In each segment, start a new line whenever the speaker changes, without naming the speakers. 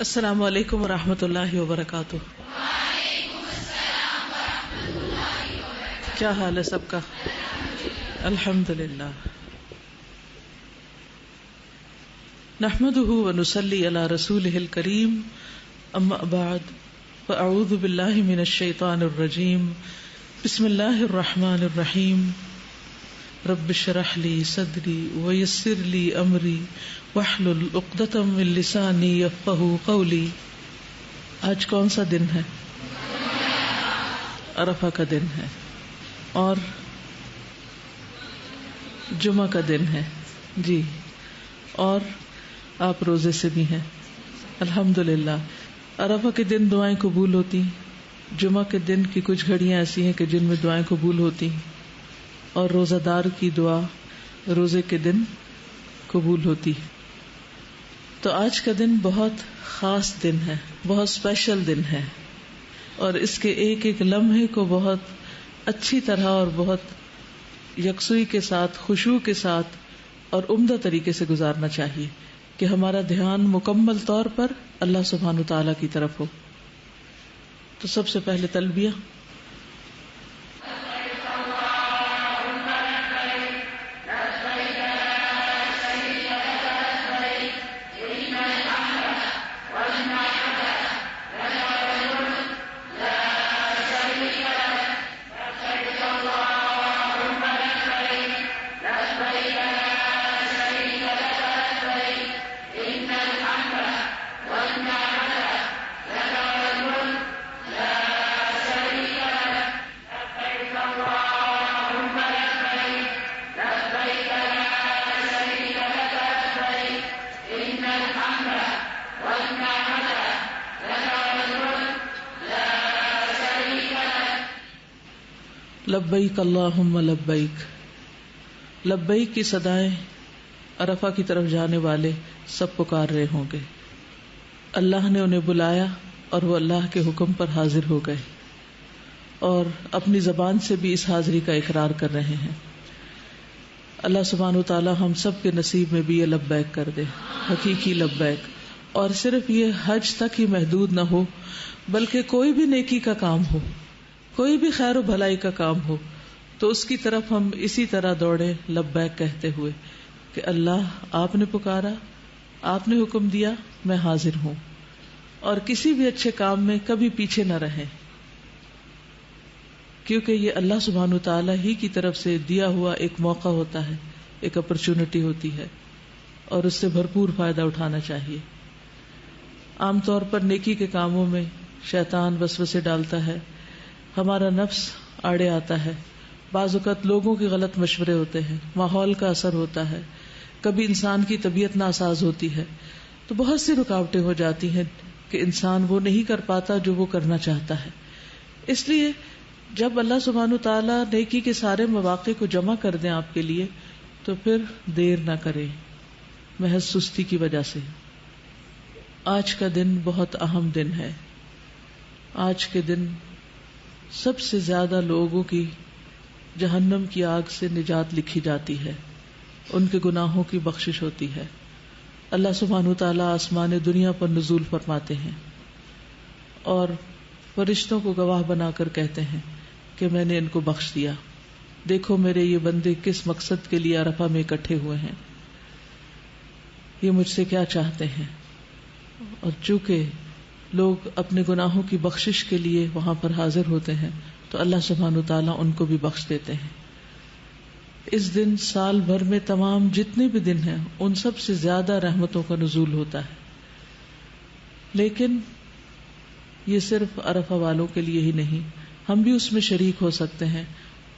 السلام علیکم ورحمۃ اللہ وبرکاتہ۔ کیا حال ہے سب کا؟ الحمد للہ۔ نحمده ونصلی علی رسولہ الکریم، اما بعد فاعوذ باللہ من الشیطان الرجیم، بسم اللہ الرحمن الرحیم۔ رب اشرح لی صدری ویسر لی امری واحلل عقدۃ من لسانی یفقہوا قولی۔ آج کون سا دن ہے؟ عرفہ کا دن ہے اور جمعہ کا دن ہے جی، اور آپ روزے سے بھی ہیں الحمدللہ۔ عرفہ کے دن دعائیں قبول ہوتی، جمعہ کے دن کی کچھ گھڑیاں ایسی ہیں کہ جن میں دعائیں قبول ہوتی، اور روزہ دار کی دعا روزے کے دن قبول ہوتی۔ تو آج کا دن بہت خاص دن ہے، بہت اسپیشل دن ہے، اور اس کے ایک ایک لمحے کو بہت اچھی طرح اور بہت یکسوئی کے ساتھ، خشوع کے ساتھ اور عمدہ طریقے سے گزارنا چاہیے کہ ہمارا دھیان مکمل طور پر اللہ سبحانہ تعالیٰ کی طرف ہو۔ تو سب سے پہلے تلبیہ۔ لبیک اللہم لبیک۔ لبیک کی صدائیں عرفہ کی طرف جانے والے سب پکار رہے ہوں گے۔ اللہ نے انہیں بلایا اور وہ اللہ کے حکم پر حاضر ہو گئے، اور اپنی زبان سے بھی اس حاضری کا اقرار کر رہے ہیں۔ اللہ سبحانہ و تعالی ہم سب کے نصیب میں بھی یہ لبیک کر دے، حقیقی لبیک، اور صرف یہ حج تک ہی محدود نہ ہو، بلکہ کوئی بھی نیکی کا کام ہو، کوئی بھی خیر و بھلائی کا کام ہو، تو اس کی طرف ہم اسی طرح دوڑے لبیک کہتے ہوئے کہ اللہ آپ نے پکارا، آپ نے حکم دیا، میں حاضر ہوں۔ اور کسی بھی اچھے کام میں کبھی پیچھے نہ رہیں، کیونکہ یہ اللہ سبحانہ تعالیٰ ہی کی طرف سے دیا ہوا ایک موقع ہوتا ہے، ایک اپرچونٹی ہوتی ہے، اور اس سے بھرپور فائدہ اٹھانا چاہیے۔ عام طور پر نیکی کے کاموں میں شیطان وسوسے ڈالتا ہے، ہمارا نفس آڑے آتا ہے، بعض اوقات لوگوں کے غلط مشورے ہوتے ہیں، ماحول کا اثر ہوتا ہے، کبھی انسان کی طبیعت ناساز ہوتی ہے، تو بہت سی رکاوٹیں ہو جاتی ہیں کہ انسان وہ نہیں کر پاتا جو وہ کرنا چاہتا ہے۔ اس لیے جب اللہ سبحانہ تعالیٰ نیکی کے سارے مواقع کو جمع کر دیں آپ کے لیے، تو پھر دیر نہ کریں محض سستی کی وجہ سے۔ آج کا دن بہت اہم دن ہے۔ آج کے دن سب سے زیادہ لوگوں کی جہنم کی آگ سے نجات لکھی جاتی ہے، ان کے گناہوں کی بخشش ہوتی ہے۔ اللہ سبحانہ تعالیٰ آسمان دنیا پر نزول فرماتے ہیں اور فرشتوں کو گواہ بنا کر کہتے ہیں کہ میں نے ان کو بخش دیا، دیکھو میرے یہ بندے کس مقصد کے لیے عرفہ میں اکٹھے ہوئے ہیں، یہ مجھ سے کیا چاہتے ہیں۔ اور چونکہ لوگ اپنے گناہوں کی بخشش کے لیے وہاں پر حاضر ہوتے ہیں تو اللہ سبحانہ تعالیٰ ان کو بھی بخش دیتے ہیں۔ اس دن سال بھر میں تمام جتنے بھی دن ہیں ان سب سے زیادہ رحمتوں کا نزول ہوتا ہے، لیکن یہ صرف عرفہ والوں کے لیے ہی نہیں، ہم بھی اس میں شریک ہو سکتے ہیں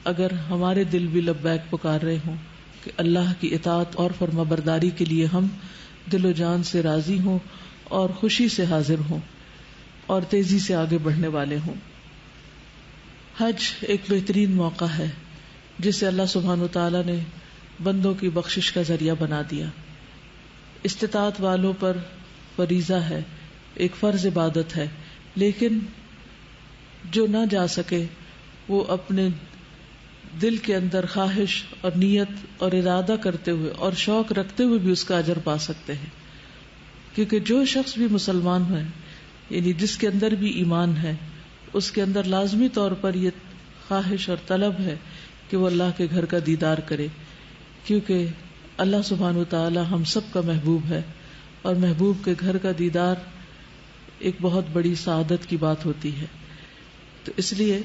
اگر ہمارے دل بھی لبیک پکار رہے ہوں کہ اللہ کی اطاعت اور فرمانبرداری کے لیے ہم دل و جان سے راضی ہوں اور خوشی سے حاضر ہوں اور تیزی سے آگے بڑھنے والے ہوں۔ حج ایک بہترین موقع ہے جسے اللہ سبحانہ تعالیٰ نے بندوں کی بخشش کا ذریعہ بنا دیا۔ استطاعت والوں پر فریضہ ہے، ایک فرض عبادت ہے، لیکن جو نہ جا سکے وہ اپنے دل کے اندر خواہش اور نیت اور ارادہ کرتے ہوئے اور شوق رکھتے ہوئے بھی اس کا اجر پا سکتے ہیں۔ کیونکہ جو شخص بھی مسلمان ہے، یعنی جس کے اندر بھی ایمان ہے، اس کے اندر لازمی طور پر یہ خواہش اور طلب ہے کہ وہ اللہ کے گھر کا دیدار کرے، کیونکہ اللہ سبحانہ وتعالی ہم سب کا محبوب ہے، اور محبوب کے گھر کا دیدار ایک بہت بڑی سعادت کی بات ہوتی ہے. تو اس لیے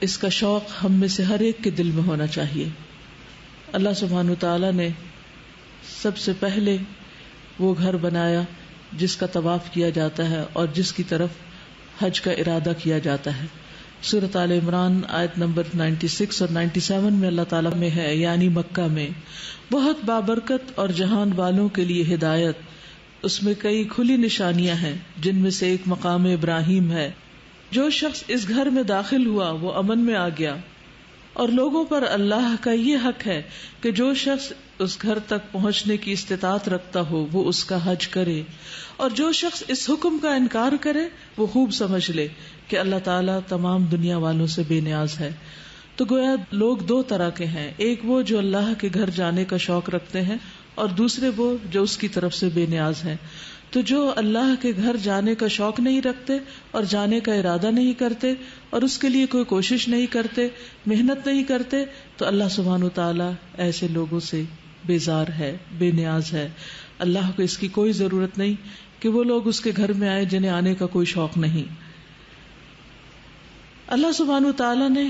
اس کا شوق ہم میں سے ہر ایک کے دل میں ہونا چاہیے. اللہ سبحانہ وتعالی نے سب سے پہلے وہ گھر بنایا جس کا طواف کیا جاتا ہے اور جس کی طرف حج کا ارادہ کیا جاتا ہے. سورۃ آل عمران آیت نمبر 96 اور 97 میں اللہ تعالیٰ میں ہے، یعنی مکہ میں بہت بابرکت اور جہان والوں کے لیے ہدایت، اس میں کئی کھلی نشانیاں ہیں جن میں سے ایک مقام ابراہیم ہے. جو شخص اس گھر میں داخل ہوا وہ امن میں آ گیا، اور لوگوں پر اللہ کا یہ حق ہے کہ جو شخص اس گھر تک پہنچنے کی استطاعت رکھتا ہو وہ اس کا حج کرے، اور جو شخص اس حکم کا انکار کرے وہ خوب سمجھ لے کہ اللہ تعالیٰ تمام دنیا والوں سے بے نیاز ہے. تو گویا لوگ دو طرح کے ہیں، ایک وہ جو اللہ کے گھر جانے کا شوق رکھتے ہیں، اور دوسرے وہ جو اس کی طرف سے بے نیاز ہیں. تو جو اللہ کے گھر جانے کا شوق نہیں رکھتے اور جانے کا ارادہ نہیں کرتے اور اس کے لیے کوئی کوشش نہیں کرتے، محنت نہیں کرتے، تو اللہ سبحانہ وتعالی ایسے لوگوں سے بیزار ہے، بے نیاز ہے. اللہ کو اس کی کوئی ضرورت نہیں کہ وہ لوگ اس کے گھر میں آئے جنہیں آنے کا کوئی شوق نہیں. اللہ سبحانہ وتعالی نے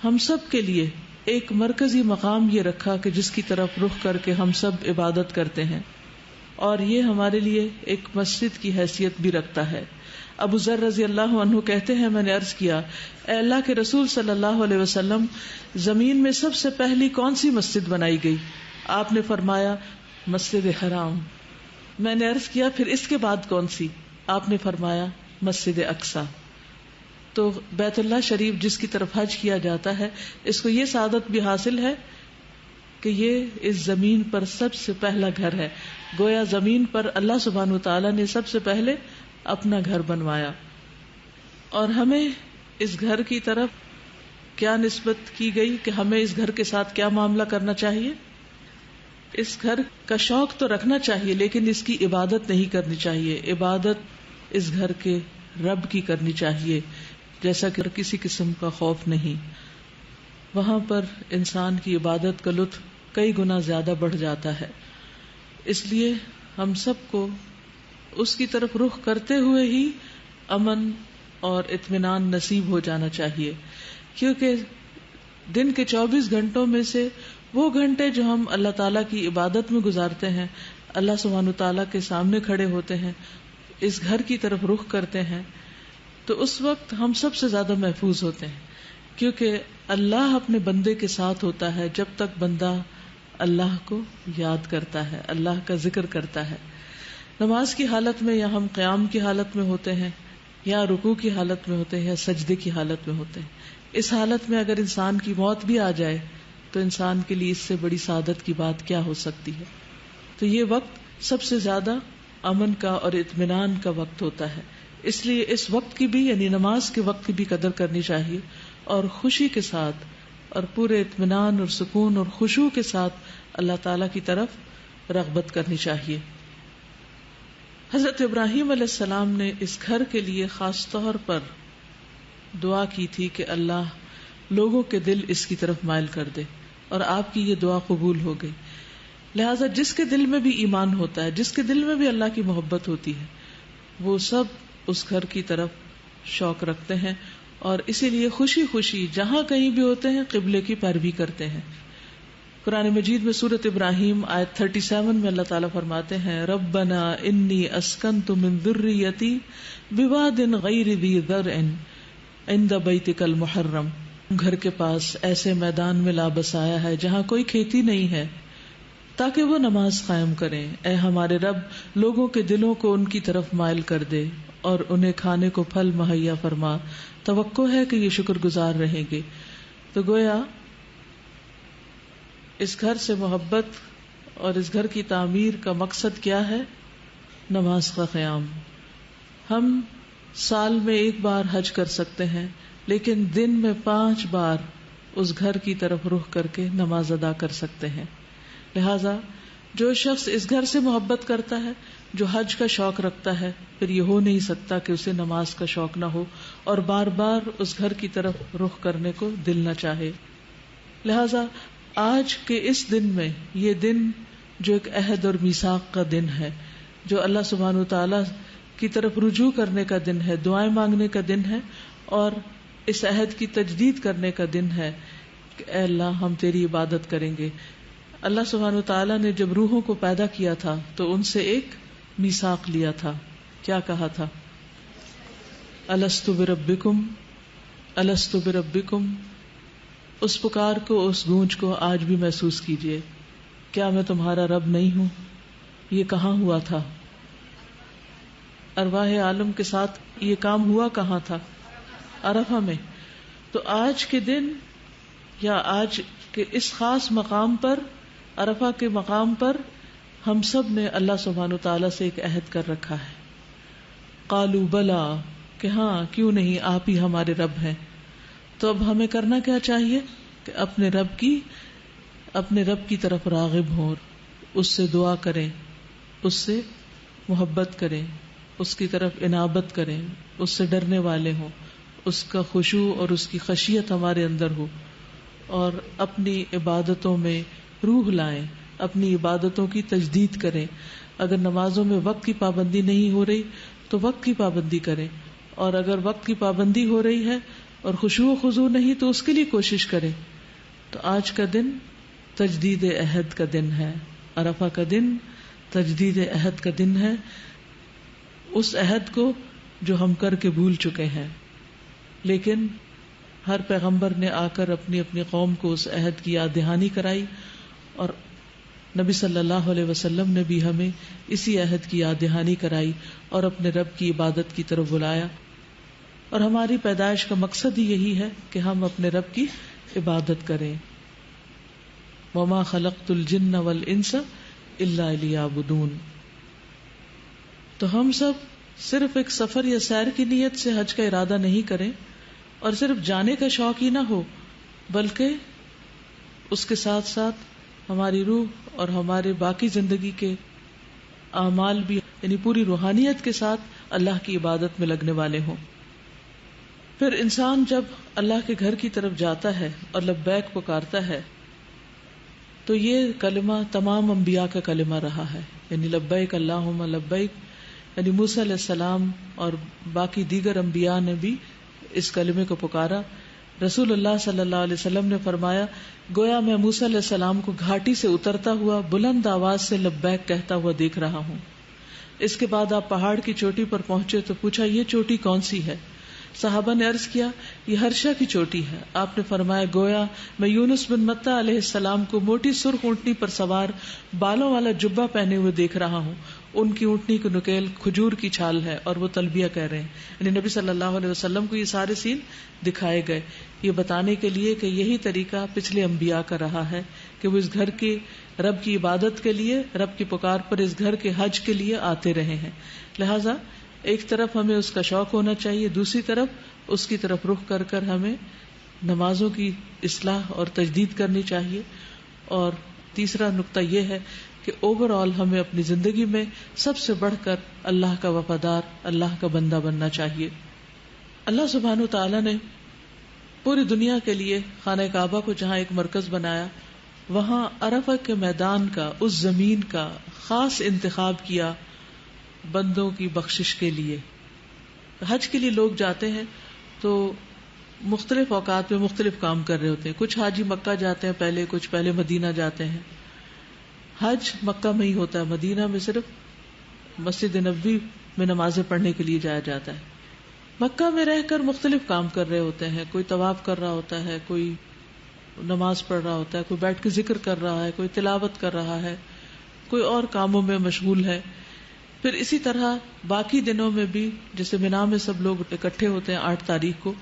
ہم سب کے لیے ایک مرکزی مقام یہ رکھا کہ جس کی طرف رخ کر کے ہم سب عبادت کرتے ہیں، اور یہ ہمارے لیے ایک مسجد کی حیثیت بھی رکھتا ہے. ابو ذر رضی اللہ عنہ کہتے ہیں، میں نے عرض کیا، اے اللہ کے رسول صلی اللہ علیہ وسلم، زمین میں سب سے پہلی کون سی مسجد بنائی گئی؟ آپ نے فرمایا مسجد حرام. میں نے عرض کیا پھر اس کے بعد کون سی؟ آپ نے فرمایا مسجد اقصی. تو بیت اللہ شریف جس کی طرف حج کیا جاتا ہے، اس کو یہ سعادت بھی حاصل ہے کہ یہ اس زمین پر سب سے پہلا گھر ہے. گویا زمین پر اللہ سبحانہ وتعالی نے سب سے پہلے اپنا گھر بنوایا. اور ہمیں اس گھر کی طرف کیا نسبت کی گئی کہ ہمیں اس گھر کے ساتھ کیا معاملہ کرنا چاہیے؟ اس گھر کا شوق تو رکھنا چاہیے، لیکن اس کی عبادت نہیں کرنی چاہیے. عبادت اس گھر کے رب کی کرنی چاہیے، جیسا کہ کسی قسم کا خوف نہیں. وہاں پر انسان کی عبادت کا لطف کئی گنا زیادہ بڑھ جاتا ہے. اس لیے ہم سب کو اس کی طرف رخ کرتے ہوئے ہی امن اور اطمینان نصیب ہو جانا چاہیے، کیونکہ دن کے 24 گھنٹوں میں سے وہ گھنٹے جو ہم اللہ تعالیٰ کی عبادت میں گزارتے ہیں، اللہ سبحانہ تعالیٰ کے سامنے کھڑے ہوتے ہیں، اس گھر کی طرف رخ کرتے ہیں، تو اس وقت ہم سب سے زیادہ محفوظ ہوتے ہیں، کیونکہ اللہ اپنے بندے کے ساتھ ہوتا ہے جب تک بندہ اللہ کو یاد کرتا ہے، اللہ کا ذکر کرتا ہے. نماز کی حالت میں، یا ہم قیام کی حالت میں ہوتے ہیں، یا رکوع کی حالت میں ہوتے ہیں، یا سجدے کی حالت میں ہوتے ہیں، اس حالت میں اگر انسان کی موت بھی آ جائے تو انسان کے لیے اس سے بڑی سعادت کی بات کیا ہو سکتی ہے. تو یہ وقت سب سے زیادہ امن کا اور اطمینان کا وقت ہوتا ہے. اس لیے اس وقت کی بھی، یعنی نماز کے وقت کی بھی قدر کرنی چاہیے، اور خوشی کے ساتھ اور پورے اطمینان اور سکون اور خشوع کے ساتھ اللہ تعالی کی طرف رغبت کرنی چاہیے. حضرت ابراہیم علیہ السلام نے اس گھر کے لیے خاص طور پر دعا کی تھی کہ اللہ لوگوں کے دل اس کی طرف مائل کر دے، اور آپ کی یہ دعا قبول ہو گئی. لہذا جس کے دل میں بھی ایمان ہوتا ہے، جس کے دل میں بھی اللہ کی محبت ہوتی ہے، وہ سب اس گھر کی طرف شوق رکھتے ہیں، اور اسی لیے خوشی خوشی جہاں کہیں بھی ہوتے ہیں قبلے کی پیروی کرتے ہیں. قرآن مجید میں سورۃ ابراہیم آیت 37 میں اللہ تعالیٰ فرماتے ہیں، ربنا انی اسکنت من ذریتی بواد غیر ذی زرع عند بیتک المحرم. گھر کے پاس ایسے میدان میں لا بسایا ہے جہاں کوئی کھیتی نہیں ہے، تاکہ وہ نماز قائم کریں. اے ہمارے رب، لوگوں کے دلوں کو ان کی طرف مائل کر دے اور انہیں کھانے کو پھل مہیا فرما. توقع ہے کہ یہ شکر گزار رہیں گے. تو گویا اس گھر سے محبت اور اس گھر کی تعمیر کا مقصد کیا ہے؟ نماز کا قیام. ہم سال میں ایک بار حج کر سکتے ہیں، لیکن دن میں 5 بار اس گھر کی طرف رخ کر کے نماز ادا کر سکتے ہیں. لہذا جو شخص اس گھر سے محبت کرتا ہے جو حج کا شوق رکھتا ہے پھر یہ ہو نہیں سکتا کہ اسے نماز کا شوق نہ ہو اور بار بار اس گھر کی طرف رخ کرنے کو دل نہ چاہے. لہذا آج کے اس دن میں، یہ دن جو ایک عہد اور میثاق کا دن ہے، جو اللہ سبحانہ وتعالی کی طرف رجوع کرنے کا دن ہے، دعائیں مانگنے کا دن ہے اور اس عہد کی تجدید کرنے کا دن ہے کہ اے اللہ ہم تیری عبادت کریں گے. اللہ سبحانہ وتعالی نے جب روحوں کو پیدا کیا تھا تو ان سے ایک میثاق لیا تھا. کیا کہا تھا؟ الست بربکم الست بربکم. اس پکار کو، اس گونج کو آج بھی محسوس کیجئے. کیا میں تمہارا رب نہیں ہوں؟ یہ کہاں ہوا تھا؟ ارواح عالم کے ساتھ یہ کام ہوا کہاں تھا؟ عرفہ میں. تو آج کے دن یا آج کے اس خاص مقام پر، عرفہ کے مقام پر، ہم سب نے اللہ سبحانہ وتعالی سے ایک عہد کر رکھا ہے. قالوا بلا، کہ ہاں کیوں نہیں، آپ ہی ہمارے رب ہیں. تو اب ہمیں کرنا کیا چاہیے کہ اپنے رب کی طرف راغب ہوں، اس سے دعا کریں، اس سے محبت کریں، اس کی طرف انابت کریں، اس سے ڈرنے والے ہوں، اس کا خشوع اور اس کی خشیت ہمارے اندر ہو، اور اپنی عبادتوں میں روح لائیں، اپنی عبادتوں کی تجدید کریں. اگر نمازوں میں وقت کی پابندی نہیں ہو رہی تو وقت کی پابندی کریں، اور اگر وقت کی پابندی ہو رہی ہے اور خشوع و خضوع نہیں تو اس کے لیے کوشش کریں. تو آج کا دن تجدید عہد کا دن ہے. عرفہ کا دن تجدید عہد کا دن ہے، اس عہد کو جو ہم کر کے بھول چکے ہیں. لیکن ہر پیغمبر نے آ کر اپنی اپنی قوم کو اس عہد کی یاد دہانی کرائی، اور نبی صلی اللہ علیہ وسلم نے بھی ہمیں اسی عہد کی یاد دہانی کرائی اور اپنے رب کی عبادت کی طرف بلایا. اور ہماری پیدائش کا مقصد ہی یہی ہے کہ ہم اپنے رب کی عبادت کریں. وما خلقت الجن والانس الا لیعبدون. تو ہم سب صرف ایک سفر یا سیر کی نیت سے حج کا ارادہ نہیں کریں اور صرف جانے کا شوق ہی نہ ہو، بلکہ اس کے ساتھ ساتھ ہماری روح اور ہمارے باقی زندگی کے اعمال بھی، یعنی پوری روحانیت کے ساتھ اللہ کی عبادت میں لگنے والے ہوں. پھر انسان جب اللہ کے گھر کی طرف جاتا ہے اور لبیک پکارتا ہے تو یہ کلمہ تمام انبیاء کا کلمہ رہا ہے، یعنی لبیک اللہم لبیک. یعنی موسیٰ علیہ السلام اور باقی دیگر انبیاء نے بھی اس کلمے کو پکارا. رسول اللہ صلی اللہ علیہ وسلم نے فرمایا، گویا میں موسیٰ علیہ السلام کو گھاٹی سے اترتا ہوا بلند آواز سے لبیک کہتا ہوا دیکھ رہا ہوں. اس کے بعد آپ پہاڑ کی چوٹی پر پہنچے تو پوچھا یہ چوٹی کون سی ہے؟ صحابہ نے عرض کیا یہ ہرشا کی چوٹی ہے. آپ نے فرمایا گویا میں یونس بن متی علیہ السلام کو موٹی سرخ اونٹنی پر سوار بالوں والا جبہ پہنے ہوئے دیکھ رہا ہوں. ان کی اونٹنی کی نکیل کھجور کی چھال ہے اور وہ تلبیہ کہہ رہے ہیں. یعنی نبی صلی اللہ علیہ وسلم کو یہ سارے سین دکھائے گئے، یہ بتانے کے لیے کہ یہی طریقہ پچھلے انبیاء کا رہا ہے کہ وہ اس گھر کے رب کی عبادت کے لیے، رب کی پکار پر اس گھر کے حج کے لیے آتے رہے ہیں. لہٰذا ایک طرف ہمیں اس کا شوق ہونا چاہیے، دوسری طرف اس کی طرف رخ کر کر ہمیں نمازوں کی اصلاح اور تجدید کرنی چاہیے. اور تیسرا نقطہ یہ ہے کہ اوور آل ہمیں اپنی زندگی میں سب سے بڑھ کر اللہ کا وفادار، اللہ کا بندہ بننا چاہیے. اللہ سبحانہ وتعالی نے پوری دنیا کے لیے خانہ کعبہ کو جہاں ایک مرکز بنایا، وہاں عرفہ کے میدان کا، اس زمین کا خاص انتخاب کیا بندوں کی بخشش کے لیے. حج کے لیے لوگ جاتے ہیں تو مختلف اوقات میں مختلف کام کر رہے ہوتے ہیں. کچھ حاجی مکہ جاتے ہیں پہلے، کچھ پہلے مدینہ جاتے ہیں. حج مکہ میں ہی ہوتا ہے، مدینہ میں صرف مسجد نبوی میں نمازیں پڑھنے کے لیے جایا جاتا ہے. مکہ میں رہ کر مختلف کام کر رہے ہوتے ہیں، کوئی طواف کر رہا ہوتا ہے، کوئی نماز پڑھ رہا ہوتا ہے، کوئی بیٹھ کے ذکر کر رہا ہے، کوئی تلاوت کر رہا ہے، کوئی اور کاموں میں مشغول ہے. پھر اسی طرح باقی دنوں میں بھی، جیسے مینا میں سب لوگ اکٹھے ہوتے ہیں 8 تاریخ کو،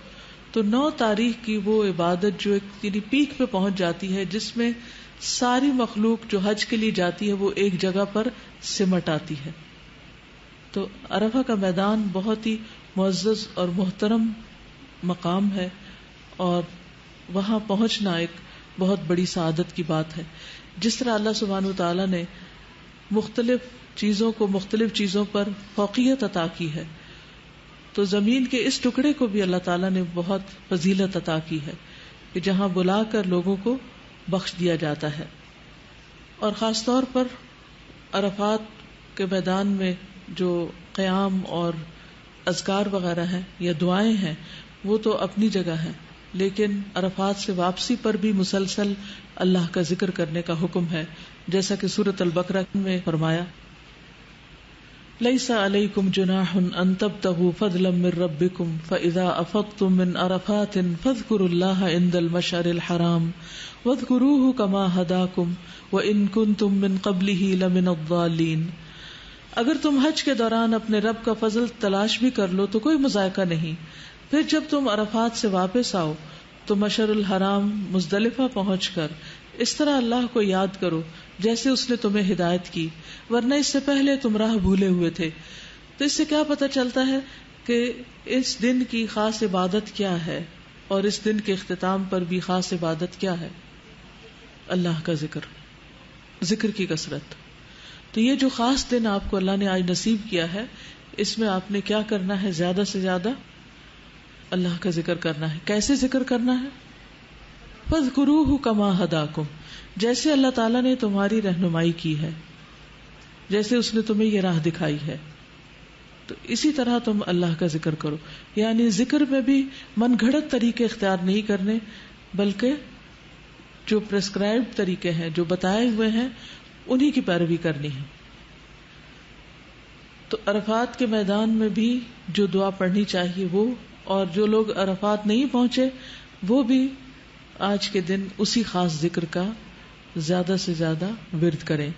تو 9 تاریخ کی وہ عبادت جو ایک پیک پہ پہنچ جاتی ہے، جس میں ساری مخلوق جو حج کے لیے جاتی ہے وہ ایک جگہ پر سمٹ آتی ہے. تو عرفہ کا میدان بہت ہی معزز اور محترم مقام ہے، اور وہاں پہنچنا ایک بہت بڑی سعادت کی بات ہے. جس طرح اللہ سبحانہ وتعالیٰ نے مختلف چیزوں کو مختلف چیزوں پر فوقیت عطا کی ہے، تو زمین کے اس ٹکڑے کو بھی اللہ تعالیٰ نے بہت فضیلت عطا کی ہے کہ جہاں بلا کر لوگوں کو بخش دیا جاتا ہے. اور خاص طور پر عرفات کے میدان میں جو قیام اور اذکار وغیرہ ہیں یا دعائیں ہیں وہ تو اپنی جگہ ہیں، لیکن عرفات سے واپسی پر بھی مسلسل اللہ کا ذکر کرنے کا حکم ہے، جیسا کہ سورۃ البقرہ میں فرمایا لیس علیکم جناح ان تبتغوا فضلا من ربکم فاذا افضتم من عرفات فاذکروا اللہ عند المشعر الحرام واذکروہ کما ہداکم وان کنتم من قبلہ لمن الضالین. اگر تم حج کے دوران اپنے رب کا فضل تلاش بھی کر لو تو کوئی مذائقہ نہیں، پھر جب تم عرفات سے واپس آؤ تو مشعر الحرام مزدلفہ پہنچ کر اس طرح اللہ کو یاد کرو جیسے اس نے تمہیں ہدایت کی، ورنہ اس سے پہلے تم راہ بھولے ہوئے تھے. تو اس سے کیا پتہ چلتا ہے کہ اس دن کی خاص عبادت کیا ہے، اور اس دن کے اختتام پر بھی خاص عبادت کیا ہے؟ اللہ کا ذکر کی کثرت. تو یہ جو خاص دن آپ کو اللہ نے آج نصیب کیا ہے، اس میں آپ نے کیا کرنا ہے؟ زیادہ سے زیادہ اللہ کا ذکر کرنا ہے. کیسے ذکر کرنا ہے؟ فَاذْكُرُوهُ كَمَا هَدَاكُمْ، جیسے اللہ تعالیٰ نے تمہاری رہنمائی کی ہے، جیسے اس نے تمہیں یہ راہ دکھائی ہے، تو اسی طرح تم اللہ کا ذکر کرو. یعنی ذکر میں بھی من گھڑت طریقے اختیار نہیں کرنے، بلکہ جو پرسکرائبڈ طریقے ہیں، جو بتائے ہوئے ہیں، انہی کی پیروی کرنی ہے. تو عرفات کے میدان میں بھی جو دعا پڑھنی چاہیے وہ، اور جو لوگ عرفات نہیں پہنچے وہ بھی آج کے دن اسی خاص ذکر کا زیادہ سے زیادہ ورد کریں.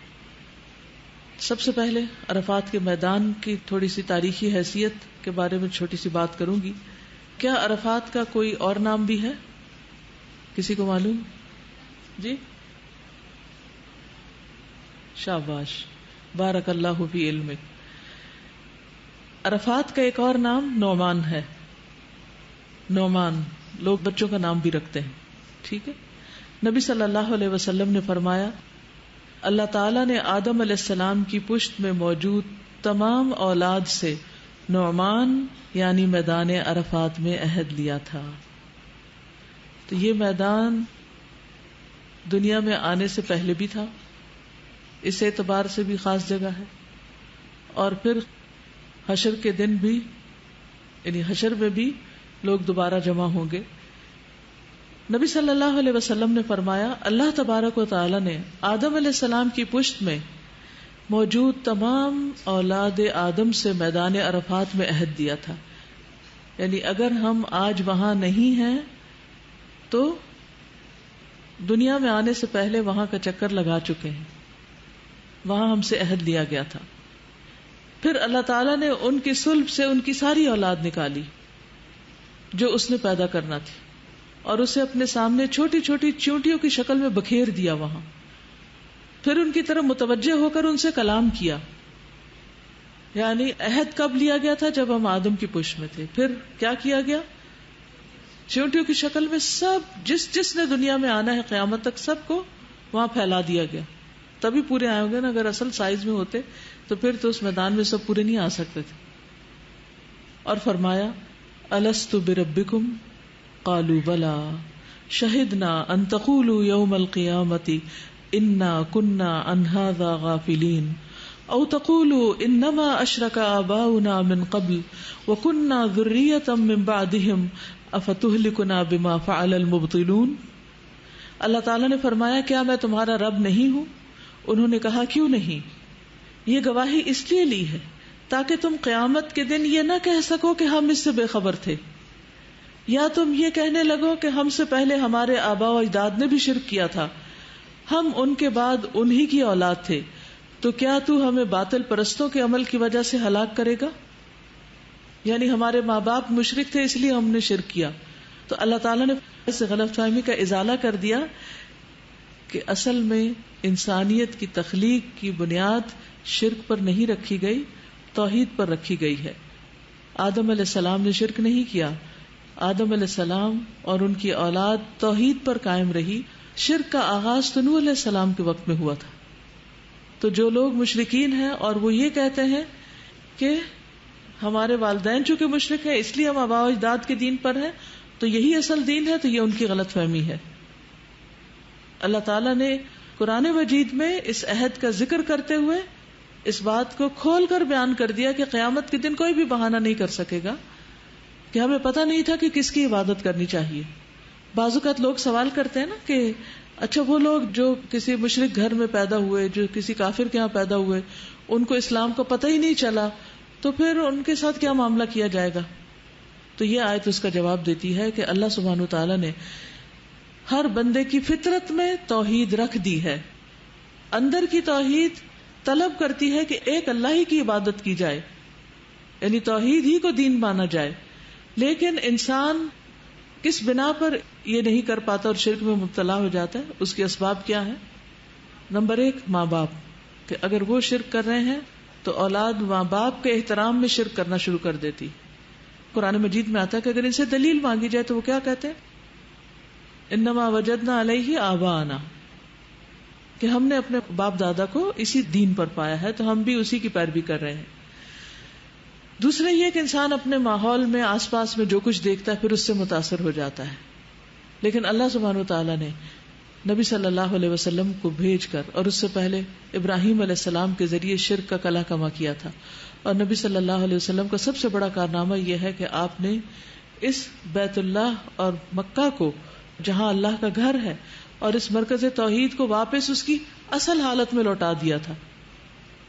سب سے پہلے عرفات کے میدان کی تھوڑی سی تاریخی حیثیت کے بارے میں چھوٹی سی بات کروں گی. کیا عرفات کا کوئی اور نام بھی ہے؟ کسی کو معلوم؟ جی شاباش، بارک اللہ فی علمک. عرفات کا ایک اور نام نعمان ہے. نعمان لوگ بچوں کا نام بھی رکھتے ہیں، ٹھیک ہے. نبی صلی اللہ علیہ وسلم نے فرمایا اللہ تعالیٰ نے آدم علیہ السلام کی پشت میں موجود تمام اولاد سے نعمان یعنی میدان عرفات میں عہد لیا تھا. تو یہ میدان دنیا میں آنے سے پہلے بھی تھا، اس اعتبار سے بھی خاص جگہ ہے، اور پھر حشر کے دن بھی، یعنی حشر میں بھی لوگ دوبارہ جمع ہوں گے. نبی صلی اللہ علیہ وسلم نے فرمایا اللہ تبارک و تعالی نے آدم علیہ السلام کی پشت میں موجود تمام اولاد آدم سے میدان عرفات میں عہد دیا تھا. یعنی اگر ہم آج وہاں نہیں ہیں تو دنیا میں آنے سے پہلے وہاں کا چکر لگا چکے ہیں، وہاں ہم سے عہد لیا گیا تھا. پھر اللہ تعالیٰ نے ان کی صلب سے ان کی ساری اولاد نکالی جو اس نے پیدا کرنا تھی، اور اسے اپنے سامنے چھوٹی چھوٹی چیونٹیوں کی شکل میں بکھیر دیا وہاں. پھر ان کی طرف متوجہ ہو کر ان سے کلام کیا. یعنی عہد کب لیا گیا تھا؟ جب ہم آدم کی پشت میں تھے. پھر کیا کیا گیا؟ چیونٹیوں کی شکل میں سب جس نے دنیا میں آنا ہے قیامت تک سب کو وہاں پھیلا دیا گیا. تبھی پورے آئے ہوں گے نا. اگر اصل سائز میں ہوتے تو پھر تو اس میدان میں سب پورے نہیں آ سکتے تھے. اور فرمایا الست بربکم قالوا بلا شہدنا ان تقولوا یوم القیامت انا کنا عن ھذا غافلین او تقولوا انما اشرک آباؤنا من قبل وکنا ذریۃ من بعدہم افتہلکنا بما فعل المبطلون. اللہ تعالیٰ نے فرمایا کیا میں تمہارا رب نہیں ہوں؟ انہوں نے کہا کیوں نہیں؟ یہ گواہی اس لیے لی ہے تاکہ تم قیامت کے دن یہ نہ کہہ سکو کہ ہم اس سے بے خبر تھے، یا تم یہ کہنے لگو کہ ہم سے پہلے ہمارے آباء و اجداد نے بھی شرک کیا تھا، ہم ان کے بعد انہی کی اولاد تھے، تو کیا تو ہمیں باطل پرستوں کے عمل کی وجہ سے ہلاک کرے گا؟ یعنی ہمارے ماں باپ مشرک تھے اس لیے ہم نے شرک کیا. تو اللہ تعالیٰ نے اس غلط فہمی کا ازالہ کر دیا کہ اصل میں انسانیت کی تخلیق کی بنیاد شرک پر نہیں رکھی گئی، توحید پر رکھی گئی ہے. آدم علیہ السلام نے شرک نہیں کیا. آدم علیہ السلام اور ان کی اولاد توحید پر قائم رہی. شرک کا آغاز تو نوح علیہ السلام کے وقت میں ہوا تھا. تو جو لوگ مشرکین ہیں اور وہ یہ کہتے ہیں کہ ہمارے والدین چونکہ مشرک ہیں اس لیے ہم آباء و اجداد کے دین پر ہیں تو یہی اصل دین ہے، تو یہ ان کی غلط فہمی ہے. اللہ تعالیٰ نے قرآن مجید میں اس عہد کا ذکر کرتے ہوئے اس بات کو کھول کر بیان کر دیا کہ قیامت کے دن کوئی بھی بہانہ نہیں کر سکے گا کہ ہمیں پتہ نہیں تھا کہ کس کی عبادت کرنی چاہیے. بعض اوقات لوگ سوال کرتے ہیں نا کہ اچھا وہ لوگ جو کسی مشرک گھر میں پیدا ہوئے، جو کسی کافر کے ہاں پیدا ہوئے، ان کو اسلام کا پتہ ہی نہیں چلا، تو پھر ان کے ساتھ کیا معاملہ کیا جائے گا؟ تو یہ آیت اس کا جواب دیتی ہے کہ اللہ سبحانہ وتعالیٰ نے ہر بندے کی فطرت میں توحید رکھ دی ہے. اندر کی توحید طلب کرتی ہے کہ ایک اللہ ہی کی عبادت کی جائے، یعنی توحید ہی کو دین مانا جائے. لیکن انسان کس بنا پر یہ نہیں کر پاتا اور شرک میں مبتلا ہو جاتا ہے؟ اس کے اسباب کیا ہیں؟ نمبر 1 ماں باپ، کہ اگر وہ شرک کر رہے ہیں تو اولاد ماں باپ کے احترام میں شرک کرنا شروع کر دیتی. قرآن مجید میں آتا ہے کہ اگر ان سے دلیل مانگی جائے تو وہ کیا کہتے ہیں؟ انما وجدنا علیہ آباءنا، کہ ہم نے اپنے باپ دادا کو اسی دین پر پایا ہے تو ہم بھی اسی کی پیروی کر رہے ہیں. دوسرے یہ کہ انسان اپنے ماحول میں آس پاس میں جو کچھ دیکھتا ہے پھر اس سے متاثر ہو جاتا ہے. لیکن اللہ سبحانہ وتعالیٰ نے نبی صلی اللہ علیہ وسلم کو بھیج کر اور اس سے پہلے ابراہیم علیہ السلام کے ذریعے شرک کا کلا کما کیا تھا. اور نبی صلی اللہ علیہ وسلم کا سب سے بڑا کارنامہ یہ ہے کہ آپ نے اس بیت اللہ اور مکہ کو، جہاں اللہ کا گھر ہے، اور اس مرکز توحید کو واپس اس کی اصل حالت میں لوٹا دیا تھا.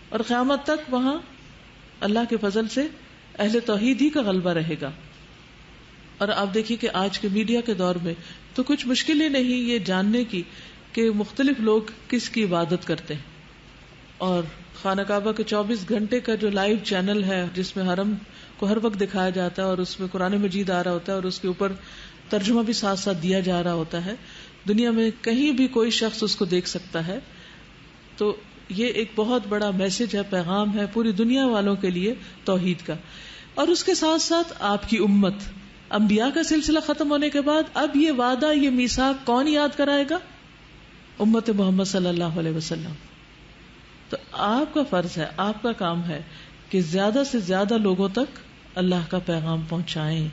اور قیامت تک وہاں اللہ کے فضل سے اہل توحید ہی کا غلبہ رہے گا. اور آپ دیکھیے کہ آج کے میڈیا کے دور میں تو کچھ مشکل ہی نہیں یہ جاننے کی کہ مختلف لوگ کس کی عبادت کرتے ہیں. اور خانہ کعبہ کے 24 گھنٹے کا جو لائیو چینل ہے جس میں حرم کو ہر وقت دکھایا جاتا ہے اور اس میں قرآن مجید آ رہا ہوتا ہے اور اس کے اوپر ترجمہ بھی ساتھ ساتھ دیا جا رہا ہوتا ہے، دنیا میں کہیں بھی کوئی شخص اس کو دیکھ سکتا ہے. تو یہ ایک بہت بڑا میسج ہے، پیغام ہے پوری دنیا والوں کے لیے توحید کا. اور اس کے ساتھ ساتھ آپ کی امت، انبیاء کا سلسلہ ختم ہونے کے بعد اب یہ وعدہ، یہ میثاق کون یاد کرائے گا؟ امت محمد صلی اللہ علیہ وسلم. تو آپ کا فرض ہے، آپ کا کام ہے کہ زیادہ سے زیادہ لوگوں تک اللہ کا پیغام پہنچائیں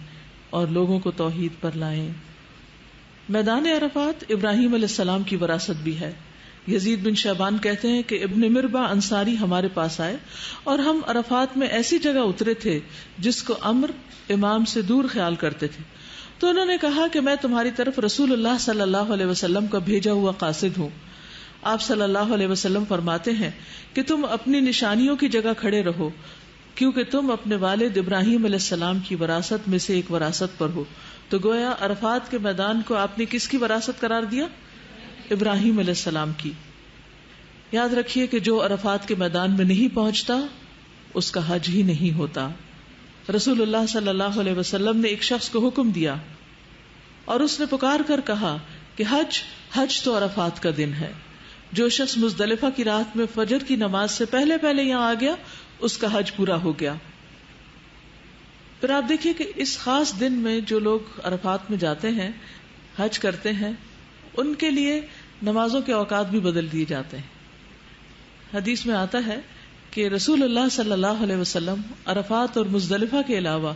اور لوگوں کو توحید پر لائیں. میدان عرفات ابراہیم علیہ السلام کی وراثت بھی ہے. یزید بن شعبان کہتے ہیں کہ ابن مربع انصاری ہمارے پاس آئے اور ہم عرفات میں ایسی جگہ اترے تھے جس کو امر امام سے دور خیال کرتے تھے. تو انہوں نے کہا کہ میں تمہاری طرف رسول اللہ صلی اللہ علیہ وسلم کا بھیجا ہوا قاصد ہوں. آپ صلی اللہ علیہ وسلم فرماتے ہیں کہ تم اپنی نشانیوں کی جگہ کھڑے رہو کیونکہ تم اپنے والد ابراہیم علیہ السلام کی وراثت میں سے ایک وراثت پر ہو. تو گویا عرفات کے میدان کو آپ نے کس کی وراثت قرار دیا؟ ابراہیم علیہ السلام کی. یاد رکھیے کہ جو عرفات کے میدان میں نہیں پہنچتا اس کا حج ہی نہیں ہوتا. رسول اللہ صلی اللہ علیہ وسلم نے ایک شخص کو حکم دیا اور اس نے پکار کر کہا کہ حج تو عرفات کا دن ہے. جو شخص مزدلفہ کی رات میں فجر کی نماز سے پہلے پہلے یہاں آ گیا اس کا حج پورا ہو گیا. پھر آپ دیکھیے کہ اس خاص دن میں جو لوگ عرفات میں جاتے ہیں، حج کرتے ہیں، ان کے لیے نمازوں کے اوقات بھی بدل دیے جاتے ہیں. حدیث میں آتا ہے کہ رسول اللہ صلی اللہ علیہ وسلم عرفات اور مزدلفہ کے علاوہ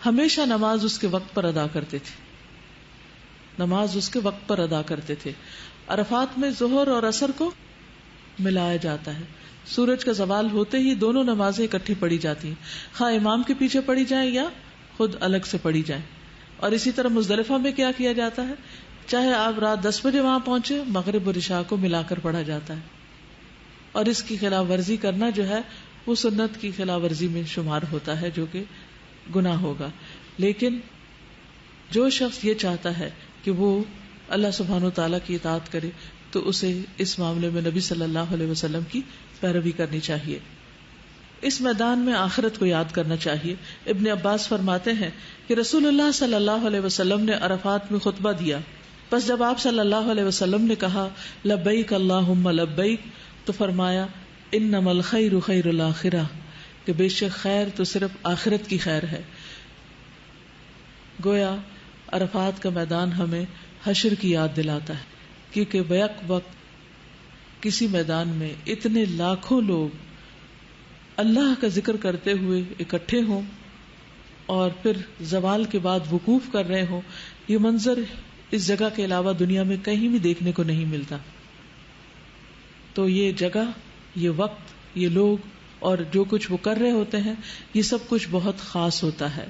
ہمیشہ نماز اس کے وقت پر ادا کرتے تھے. نماز اس کے وقت پر ادا کرتے تھے. عرفات میں ظہر اور عصر کو ملایا جاتا ہے. سورج کا زوال ہوتے ہی دونوں نمازیں اکٹھی پڑھی جاتی ہیں، خواہ امام کے پیچھے پڑھی جائیں یا خود الگ سے پڑھی جائیں. اور اسی طرح مزدلفہ میں کیا کیا جاتا ہے، چاہے آپ رات 10 بجے وہاں پہنچے، مغرب اور عشاء کو ملا کر پڑھا جاتا ہے. اور اس کی خلاف ورزی کرنا جو ہے وہ سنت کی خلاف ورزی میں شمار ہوتا ہے، جو کہ گناہ ہوگا. لیکن جو شخص یہ چاہتا ہے کہ وہ اللہ سبحانہ وتعالیٰ کی اطاعت کرے تو اسے اس معاملے میں نبی صلی اللہ علیہ وسلم کی پیروی کرنی چاہیے. اس میدان میں آخرت کو یاد کرنا چاہیے. ابن عباس فرماتے ہیں کہ رسول اللہ صلی اللہ علیہ وسلم نے عرفات میں خطبہ دیا. بس جب آپ صلی اللہ علیہ وسلم نے کہا لبیک اللہم لبیک تو فرمایا انما الخیر خیر الاخرہ، کہ بے شک خیر تو صرف آخرت کی خیر ہے. گویا عرفات کا میدان ہمیں حشر کی یاد دلاتا ہے، کیونکہ بیک وقت کسی میدان میں اتنے لاکھوں لوگ اللہ کا ذکر کرتے ہوئے اکٹھے ہوں اور پھر زوال کے بعد وقوف کر رہے ہوں، یہ منظر اس جگہ کے علاوہ دنیا میں کہیں بھی دیکھنے کو نہیں ملتا. تو یہ جگہ، یہ وقت، یہ لوگ اور جو کچھ وہ کر رہے ہوتے ہیں، یہ سب کچھ بہت خاص ہوتا ہے.